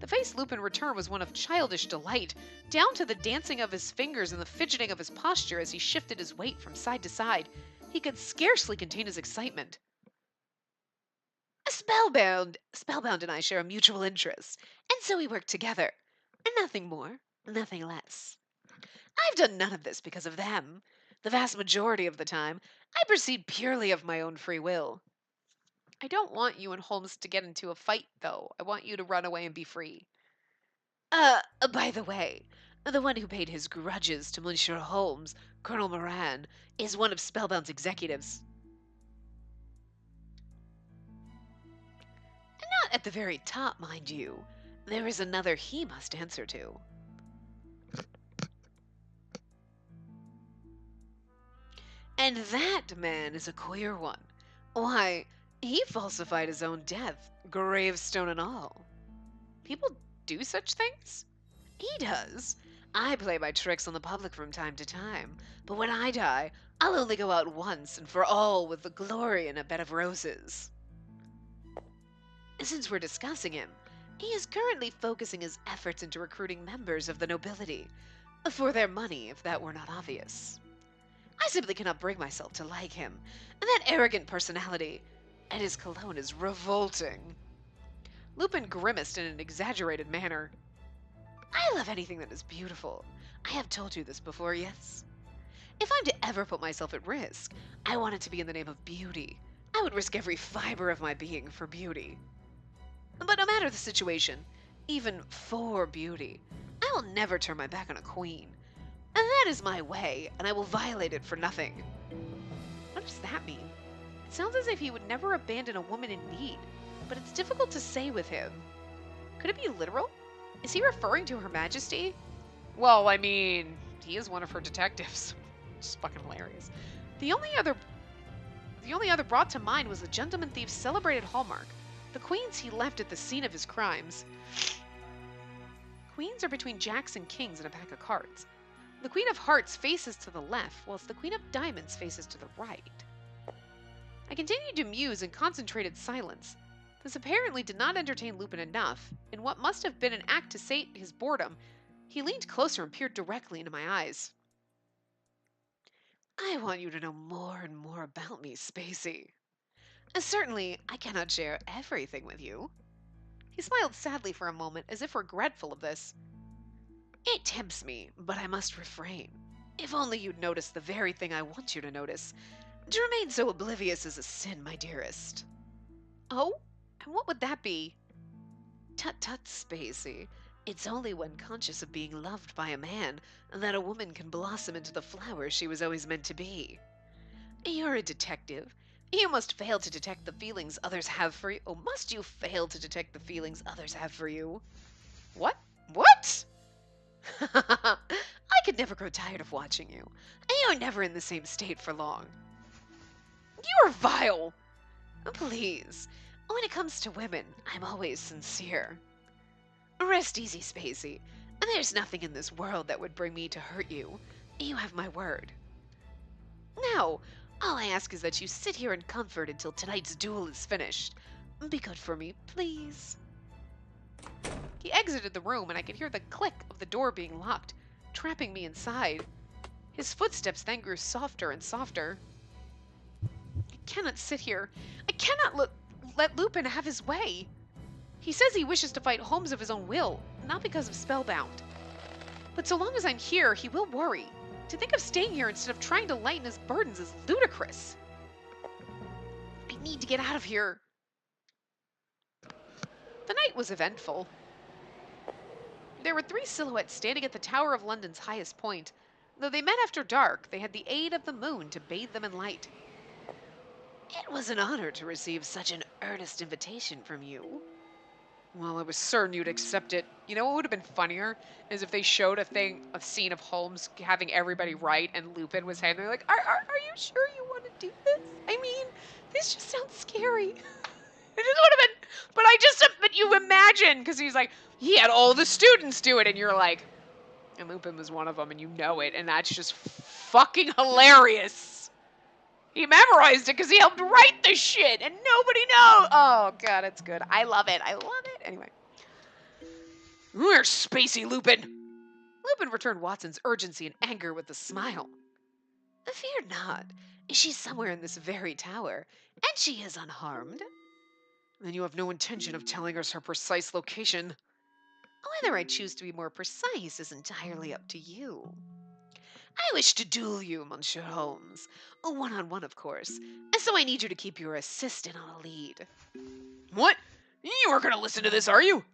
The face Lupin returned was one of childish delight, down to the dancing of his fingers and the fidgeting of his posture as he shifted his weight from side to side. He could scarcely contain his excitement. Spellbound and I share a mutual interest, and so we work together. And nothing more, nothing less. I've done none of this because of them. The vast majority of the time, I proceed purely of my own free will. I don't want you and Holmes to get into a fight, though. I want you to run away and be free. By the way, the one who paid his grudges to Monsieur Holmes, Colonel Moran, is one of Spellbound's executives. Not at the very top, mind you. There is another he must answer to. And that man is a queer one. Why, he falsified his own death, gravestone and all. People do such things? He does. I play my tricks on the public from time to time, but when I die, I'll only go out once and for all with the glory in a bed of roses. Since we're discussing him, he is currently focusing his efforts into recruiting members of the nobility, for their money if that were not obvious. I simply cannot bring myself to like him, and that arrogant personality, and his cologne is revolting. Lupin grimaced in an exaggerated manner. I love anything that is beautiful. I have told you this before, yes? If I'm to ever put myself at risk, I want it to be in the name of beauty. I would risk every fiber of my being for beauty. But no matter the situation, even for beauty, I will never turn my back on a queen. And that is my way, and I will violate it for nothing. What does that mean? It sounds as if he would never abandon a woman in need, but it's difficult to say with him. Could it be literal? Is he referring to Her Majesty? Well, I mean, he is one of her detectives. It's fucking hilarious. The only other brought to mind was the gentleman thief's celebrated hallmark, the queens he left at the scene of his crimes. Queens are between jacks and kings in a pack of cards. The Queen of Hearts faces to the left, whilst the Queen of Diamonds faces to the right. I continued to muse in concentrated silence. This apparently did not entertain Lupin enough. In what must have been an act to sate his boredom, he leaned closer and peered directly into my eyes. I want you to know more and more about me, Spacey. Certainly, I cannot share everything with you. He smiled sadly for a moment, as if regretful of this. It tempts me, but I must refrain. If only you'd notice the very thing I want you to notice. To remain so oblivious is a sin, my dearest. Oh? And what would that be? Tut tut, Spacey. It's only when conscious of being loved by a man that a woman can blossom into the flower she was always meant to be. You're a detective. You must fail to detect the feelings others have for you. Oh, must you fail to detect the feelings others have for you? What? What? I could never grow tired of watching you. You're never in the same state for long. You are vile. Please, when it comes to women, I'm always sincere. Rest easy, Spacey. There's nothing in this world that would bring me to hurt you. You have my word. Now, all I ask is that you sit here in comfort until tonight's duel is finished. Be good for me, please. He exited the room, and I could hear the click of the door being locked, trapping me inside. His footsteps then grew softer and softer. I cannot sit here. I cannot let Lupin have his way. He says he wishes to fight Holmes of his own will, not because of Spellbound. But so long as I'm here, he will worry. To think of staying here instead of trying to lighten his burdens is ludicrous. I need to get out of here. The night was eventful. There were 3 silhouettes standing at the Tower of London's highest point. Though they met after dark, they had the aid of the moon to bathe them in light. It was an honor to receive such an earnest invitation from you. Well, I was certain you'd accept it. You know what would have been funnier is if they showed a scene of Holmes having everybody write and Lupin was saying, they're like, are you sure you want to do this? I mean, this just sounds scary. It just would have been, but you imagine, because he's like, he had all the students do it, and you're like, and Lupin was one of them, and you know it, and that's just fucking hilarious. He memorized it because he helped write the shit, and nobody knows. Oh, God, it's good. I love it. I love it. Anyway. Where's Spacey, Lupin? Lupin returned Watson's urgency and anger with a smile. Fear not. She's somewhere in this very tower, and she is unharmed. Then you have no intention of telling us her precise location. Whether I choose to be more precise is entirely up to you. I wish to duel you, Monsieur Holmes. One-on-one, of course. So I need you to keep your assistant on a lead. What? You aren't going to listen to this, are you?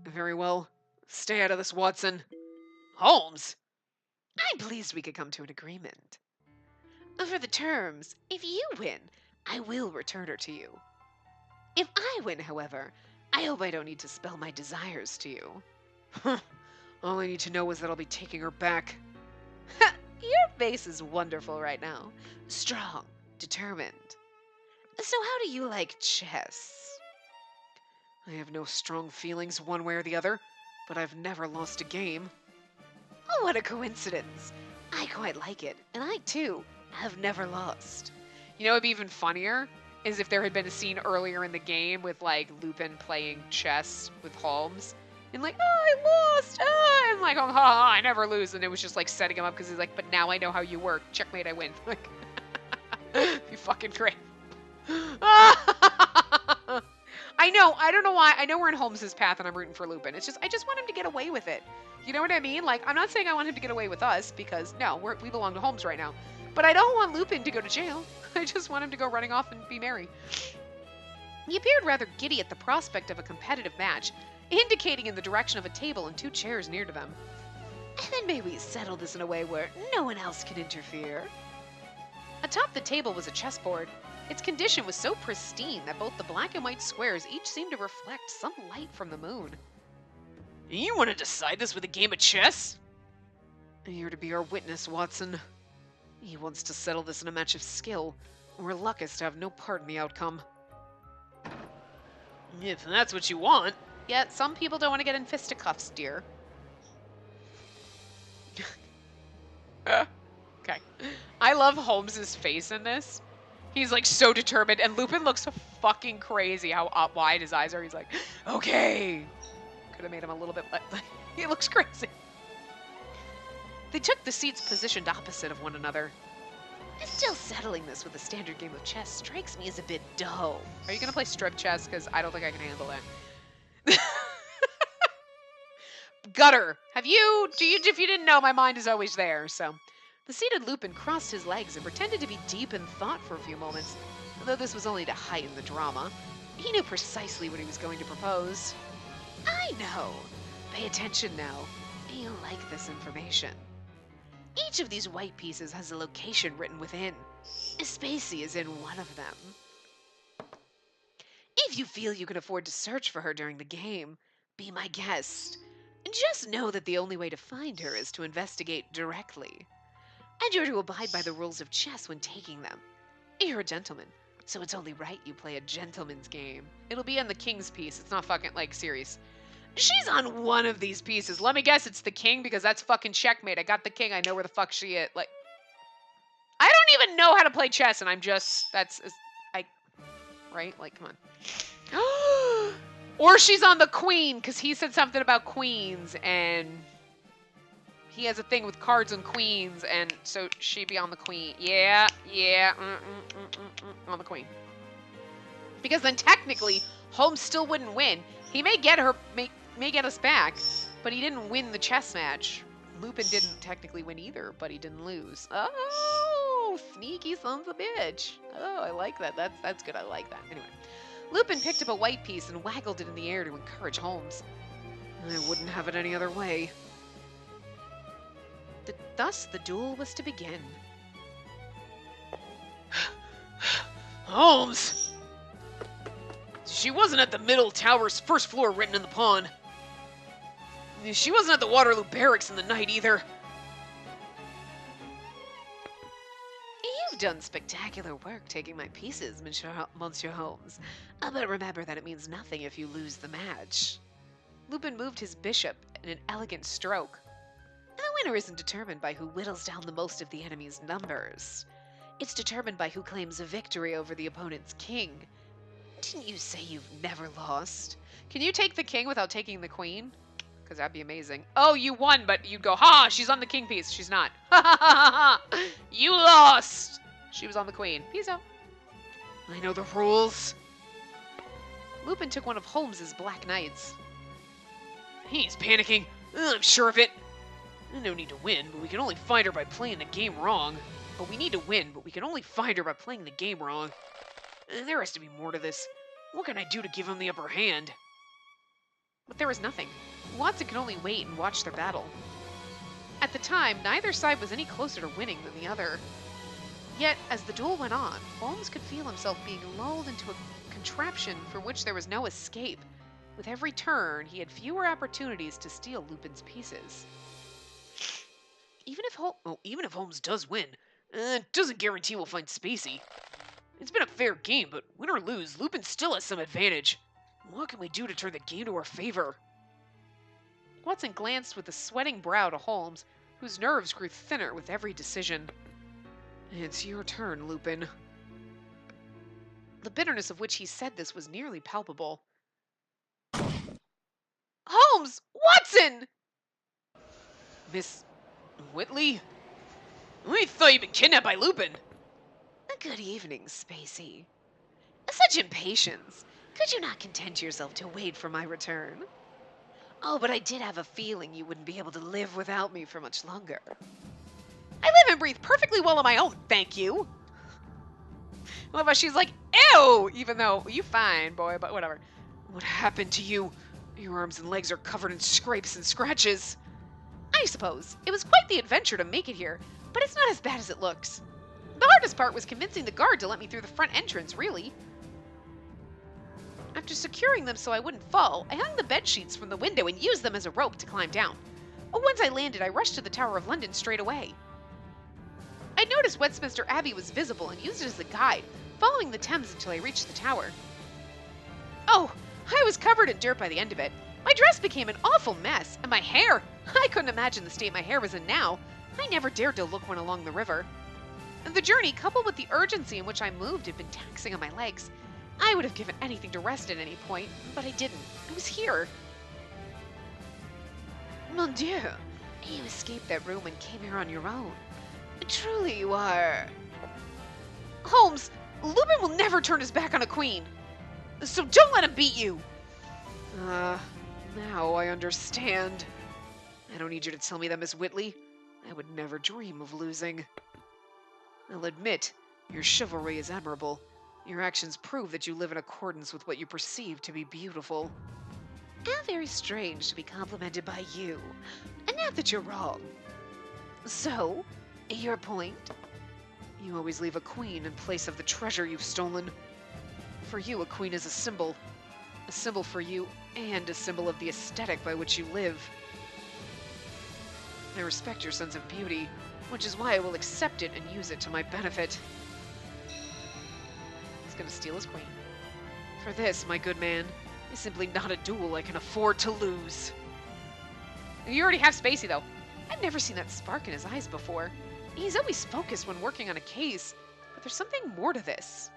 Very well. Stay out of this, Watson. Holmes? I'm pleased we could come to an agreement. For the terms, if you win, I will return her to you. If I win, however, I hope I don't need to spell my desires to you. All I need to know is that I'll be taking her back. Your face is wonderful right now. Strong, determined. So how do you like chess? I have no strong feelings one way or the other, but I've never lost a game. Oh, what a coincidence. I quite like it, and I, too, have never lost. You know what would be even funnier? Is if there had been a scene earlier in the game with, like, Lupin playing chess with Holmes. And like, oh, I lost! Ah! And like, oh, ha, ha, I never lose. And it was just, like, setting him up because he's like, but now I know how you work. Checkmate, I win. Like, you fucking great. I know. I don't know why. I know we're in Holmes's path and I'm rooting for Lupin. It's just, I just want him to get away with it. You know what I mean? Like, I'm not saying I want him to get away with us because, no, we belong to Holmes right now. But I don't want Lupin to go to jail. I just want him to go running off and be merry. He appeared rather giddy at the prospect of a competitive match, indicating in the direction of a table and 2 chairs near to them. And then may we settle this in a way where no one else can interfere? Atop the table was a chessboard. Its condition was so pristine that both the black and white squares each seemed to reflect some light from the moon. You want to decide this with a game of chess? You're to be our witness, Watson. He wants to settle this in a match of skill, where luck is to have no part in the outcome. If that's what you want. Yet, some people don't want to get in fisticuffs, dear. Okay. I love Holmes's face in this. He's like so determined, and Lupin looks fucking crazy how wide his eyes are. He's like, okay. Could have made him a little bit like, he looks crazy. They took the seats positioned opposite of one another. Still settling this with a standard game of chess strikes me as a bit dull. Are you going to play strip chess? Because I don't think I can handle that. Gutter, if you didn't know, my mind is always there, so. The seated Lupin crossed his legs and pretended to be deep in thought for a few moments, though this was only to heighten the drama. He knew precisely what he was going to propose. I know. Pay attention now. You'll like this information. Each of these white pieces has a location written within. Spacey is in one of them. If you feel you can afford to search for her during the game, be my guest. Just know that the only way to find her is to investigate directly. And you're to abide by the rules of chess when taking them. You're a gentleman, so it's only right you play a gentleman's game. It'll be on the king's piece. It's not fucking, like, serious. She's on one of these pieces. Let me guess it's the king, because that's fucking checkmate. I got the king. I know where the fuck she is. Like, I don't even know how to play chess, and I'm just, right? Like, come on. Or she's on the queen, because he said something about queens, and he has a thing with cards and queens, and so she'd be on the queen. Yeah, on the queen. Because then technically, Holmes still wouldn't win. He may get her, may get us back, but he didn't win the chess match. Lupin didn't technically win either, but he didn't lose. Oh, sneaky sons of a bitch. Oh, I like that. That's good. I like that. Anyway, Lupin picked up a white piece and waggled it in the air to encourage Holmes. I wouldn't have it any other way. Thus, the duel was to begin. Holmes! She wasn't at the middle tower's first floor written in the pawn. She wasn't at the Waterloo Barracks in the night either. You've done spectacular work taking my pieces, Monsieur Holmes. But remember that it means nothing if you lose the match. Lupin moved his bishop in an elegant stroke. The winner isn't determined by who whittles down the most of the enemy's numbers. It's determined by who claims a victory over the opponent's king. Didn't you say you've never lost? Can you take the king without taking the queen? Because that'd be amazing. Oh, you won, but you'd go, ha, she's on the king piece. She's not. Ha ha ha ha. You lost. She was on the queen. Peace out. I know the rules. Lupin took one of Holmes's black knights. He's panicking. I'm sure of it. No need to win, but we can only find her by playing the game wrong. But we need to win, but we can only find her by playing the game wrong. There has to be more to this. What can I do to give him the upper hand? But there was nothing. Watson could only wait and watch their battle. At the time, neither side was any closer to winning than the other. Yet, as the duel went on, Holmes could feel himself being lulled into a contraption from which there was no escape. With every turn, he had fewer opportunities to steal Lupin's pieces. Even if Holmes does win, it doesn't guarantee we'll find Spacey. It's been a fair game, but win or lose, Lupin still has some advantage. What can we do to turn the game to our favor? Watson glanced with a sweating brow to Holmes, whose nerves grew thinner with every decision. It's your turn, Lupin. The bitterness of which he said this was nearly palpable. Holmes! Watson! Miss Whitley? I thought you'd been kidnapped by Lupin. Good evening, Spacey. Such impatience. Could you not content yourself to wait for my return? Oh, but I did have a feeling you wouldn't be able to live without me for much longer. I live and breathe perfectly well on my own, thank you. Well, but she's like, ew, even though, you fine, boy, but whatever. What happened to you? Your arms and legs are covered in scrapes and scratches. I suppose. It was quite the adventure to make it here, but it's not as bad as it looks. The hardest part was convincing the guard to let me through the front entrance, really. After securing them so I wouldn't fall, I hung the bed sheets from the window and used them as a rope to climb down. Once I landed, I rushed to the Tower of London straight away. I noticed Westminster Abbey was visible and used it as a guide, following the Thames until I reached the tower. Oh, I was covered in dirt by the end of it. My dress became an awful mess, and my hair, I couldn't imagine the state my hair was in now. I never dared to look one along the river. The journey, coupled with the urgency in which I moved, had been taxing on my legs. I would have given anything to rest at any point, but I didn't. I was here. Mon Dieu, you escaped that room and came here on your own. Truly you are. Holmes, Lupin will never turn his back on a queen. So don't let him beat you. Now I understand. I don't need you to tell me that, Miss Whitley. I would never dream of losing. I'll admit, your chivalry is admirable. Your actions prove that you live in accordance with what you perceive to be beautiful. How very strange to be complimented by you. And not that you're wrong. So, your point? You always leave a queen in place of the treasure you've stolen. For you, a queen is a symbol. A symbol for you, and a symbol of the aesthetic by which you live. I respect your sense of beauty, which is why I will accept it and use it to my benefit. He's gonna steal his queen. For this, my good man, is simply not a duel I can afford to lose. You already have Spacey, though. I've never seen that spark in his eyes before. He's always focused when working on a case, but there's something more to this.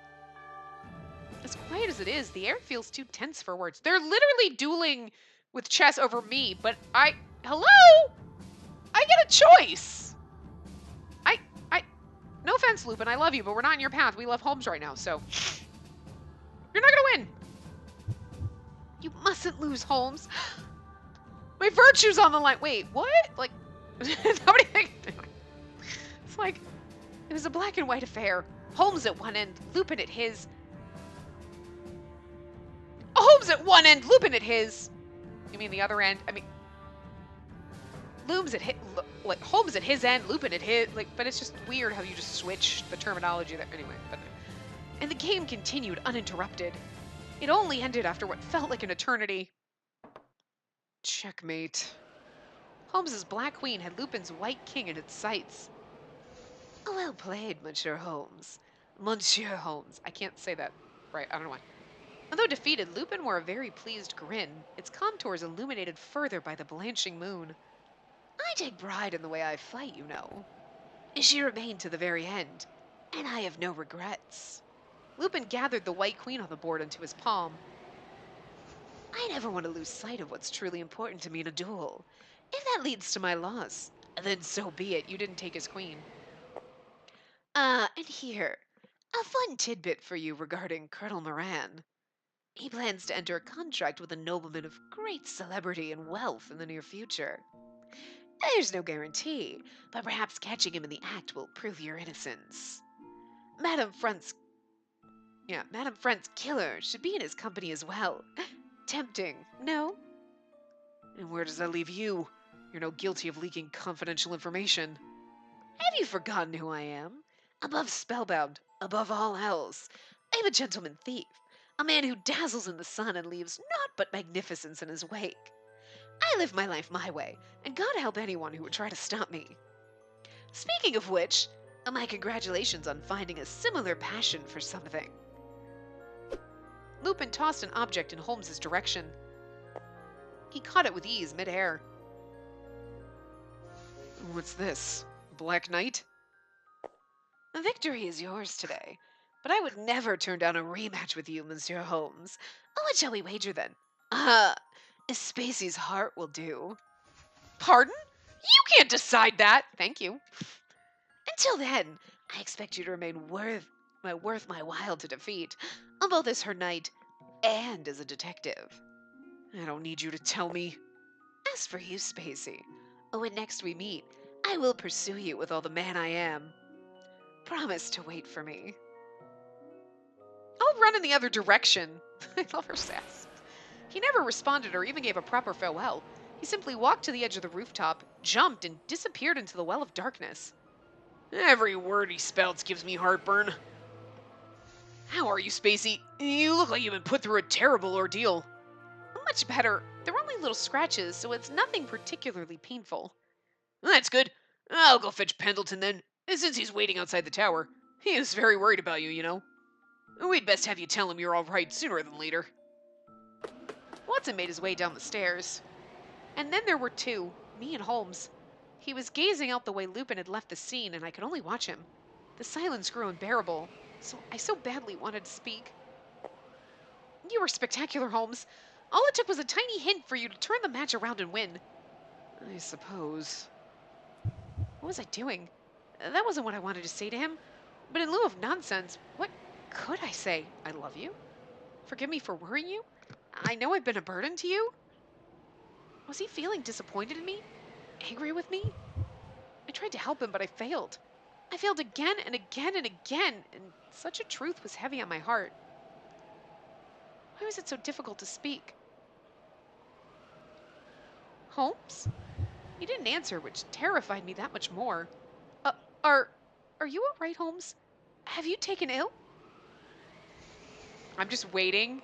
As quiet as it is, the air feels too tense for words. They're literally dueling with chess over me, but hello? I get a choice. No offense, Lupin, I love you, but we're not in your path. We love Holmes right now, so you're not gonna win. You mustn't lose, Holmes. My virtue's on the line. Wait, what? Like, nobody think. It's like, it was a black and white affair. Holmes at one end, Lupin at his. Holmes at one end, Lupin at his. You mean the other end? I mean, Holmes at his end, Lupin at his. Like, but it's just weird how you just switch the terminology there. Anyway, and the game continued uninterrupted. It only ended after what felt like an eternity. Checkmate. Holmes's black queen had Lupin's white king in its sights. Well played, Monsieur Holmes. Monsieur Holmes. I can't say that right. I don't know why. Although defeated, Lupin wore a very pleased grin, its contours illuminated further by the blanching moon. I take pride in the way I fight, you know. She remained to the very end, and I have no regrets. Lupin gathered the white queen on the board into his palm. I never want to lose sight of what's truly important to me in a duel. If that leads to my loss, then so be it. You didn't take his queen. And here, a fun tidbit for you regarding Colonel Moran. He plans to enter a contract with a nobleman of great celebrity and wealth in the near future. There's no guarantee, but perhaps catching him in the act will prove your innocence. Madame Frant's killer should be in his company as well. Tempting, no? And where does that leave you? You're no guilty of leaking confidential information. Have you forgotten who I am? Above spellbound, above all else, I'm a gentleman thief, a man who dazzles in the sun and leaves naught but magnificence in his wake. I live my life my way, and God help anyone who would try to stop me. Speaking of which, my congratulations on finding a similar passion for something. Lupin tossed an object in Holmes's direction. He caught it with ease midair. What's this? Black Knight? Victory is yours today, but I would never turn down a rematch with you, Monsieur Holmes. What shall we wager then? Spacey's heart will do. Pardon? You can't decide that. Thank you. Until then, I expect you to remain worth my while to defeat, on both as her knight and as a detective. I don't need you to tell me. As for you, Spacey, when next we meet, I will pursue you with all the man I am. Promise to wait for me. I'll run in the other direction. I love her sass. He never responded or even gave a proper farewell. He simply walked to the edge of the rooftop, jumped, and disappeared into the well of darkness. Every word he spouts gives me heartburn. How are you, Spacey? You look like you've been put through a terrible ordeal. Much better. There were only little scratches, so it's nothing particularly painful. That's good. I'll go fetch Pendleton then, since he's waiting outside the tower. He is very worried about you, you know. We'd best have you tell him you're all right sooner than later. Watson made his way down the stairs. And then there were two, me and Holmes. He was gazing out the way Lupin had left the scene, and I could only watch him. The silence grew unbearable, so I so badly wanted to speak. You were spectacular, Holmes. All it took was a tiny hint for you to turn the match around and win. I suppose. What was I doing? That wasn't what I wanted to say to him. But in lieu of nonsense, what could I say? I love you? Forgive me for worrying you? I know I've been a burden to you? Was he feeling disappointed in me? Angry with me? I tried to help him, but I failed. I failed again and again and again, and such a truth was heavy on my heart. Why was it so difficult to speak? Holmes? He didn't answer, which terrified me that much more. Uh, are, are you all right, Holmes? Have you taken ill? I'm just waiting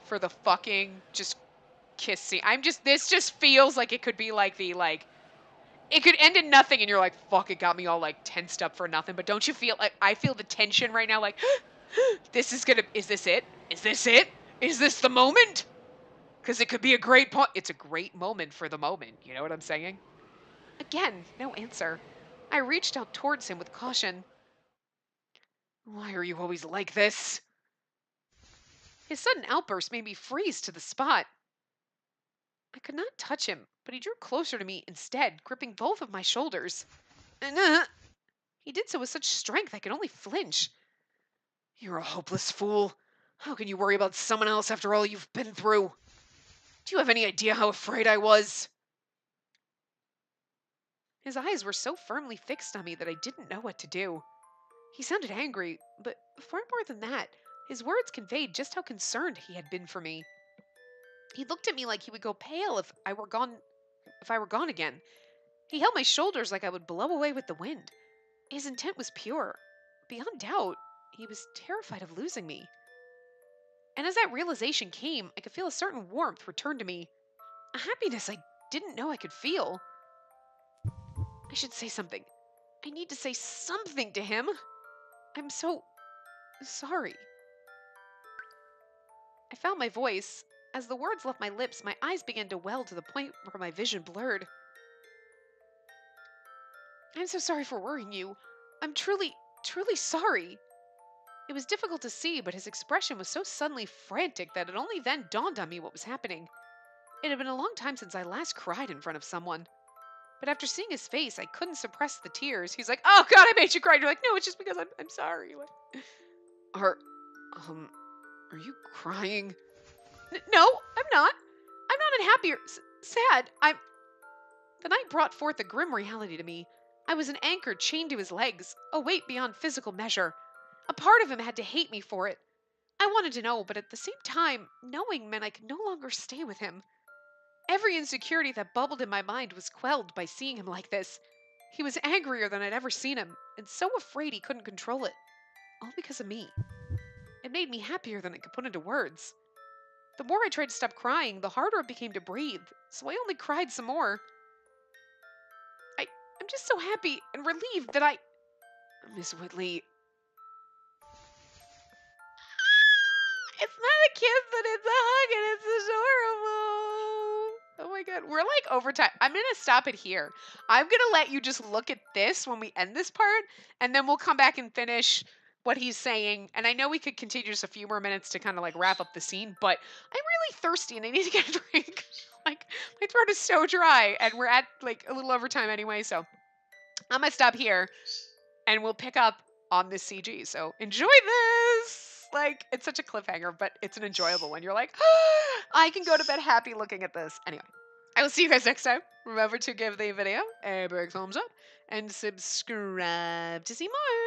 for the fucking just kiss scene. This just feels like it could be like it could end in nothing and you're like, fuck, it got me all like tensed up for nothing. But don't you feel like, I feel the tension right now, like, is this it? Is this it? Is this the moment? Because it could be a great point. It's a great moment for the moment. You know what I'm saying? Again, no answer. I reached out towards him with caution. Why are you always like this? His sudden outburst made me freeze to the spot. I could not touch him, but he drew closer to me instead, gripping both of my shoulders. He did so with such strength I could only flinch. You're a hopeless fool. How can you worry about someone else after all you've been through? Do you have any idea how afraid I was? His eyes were so firmly fixed on me that I didn't know what to do. He sounded angry, but far more than that, his words conveyed just how concerned he had been for me. He looked at me like he would go pale if I were gone again. He held my shoulders like I would blow away with the wind. His intent was pure. Beyond doubt, he was terrified of losing me. And as that realization came, I could feel a certain warmth return to me, a happiness I didn't know I could feel. I should say something. I need to say something to him. I'm so sorry. I found my voice. As the words left my lips, my eyes began to well to the point where my vision blurred. I'm so sorry for worrying you. I'm truly, truly sorry. It was difficult to see, but his expression was so suddenly frantic that it only then dawned on me what was happening. It had been a long time since I last cried in front of someone. But after seeing his face, I couldn't suppress the tears. He's like, "Oh God, I made you cry." And you're like, "No, it's just because I'm sorry." Like, are, are you crying? No, I'm not. I'm not unhappy or sad. The night brought forth a grim reality to me. I was an anchor chained to his legs, a weight beyond physical measure. A part of him had to hate me for it. I wanted to know, but at the same time, knowing meant I could no longer stay with him. Every insecurity that bubbled in my mind was quelled by seeing him like this. He was angrier than I'd ever seen him, and so afraid he couldn't control it. All because of me. It made me happier than I could put into words. The more I tried to stop crying, the harder it became to breathe, so I only cried some more. I'm just so happy and relieved that Miss Whitley... It's not a kiss, but it's a hug, and it's adorable. Oh my God. We're like over time. I'm going to stop it here. I'm going to let you just look at this when we end this part, and then we'll come back and finish what he's saying. And I know we could continue just a few more minutes to kind of like wrap up the scene, but I'm really thirsty and I need to get a drink. Like, my throat is so dry, and we're at like a little over time anyway, so I'm going to stop here, and we'll pick up on this CG. So enjoy this. Like, it's such a cliffhanger, but it's an enjoyable one. You're like, oh, I can go to bed happy looking at this. Anyway, I will see you guys next time. Remember to give the video a big thumbs up and subscribe to see more.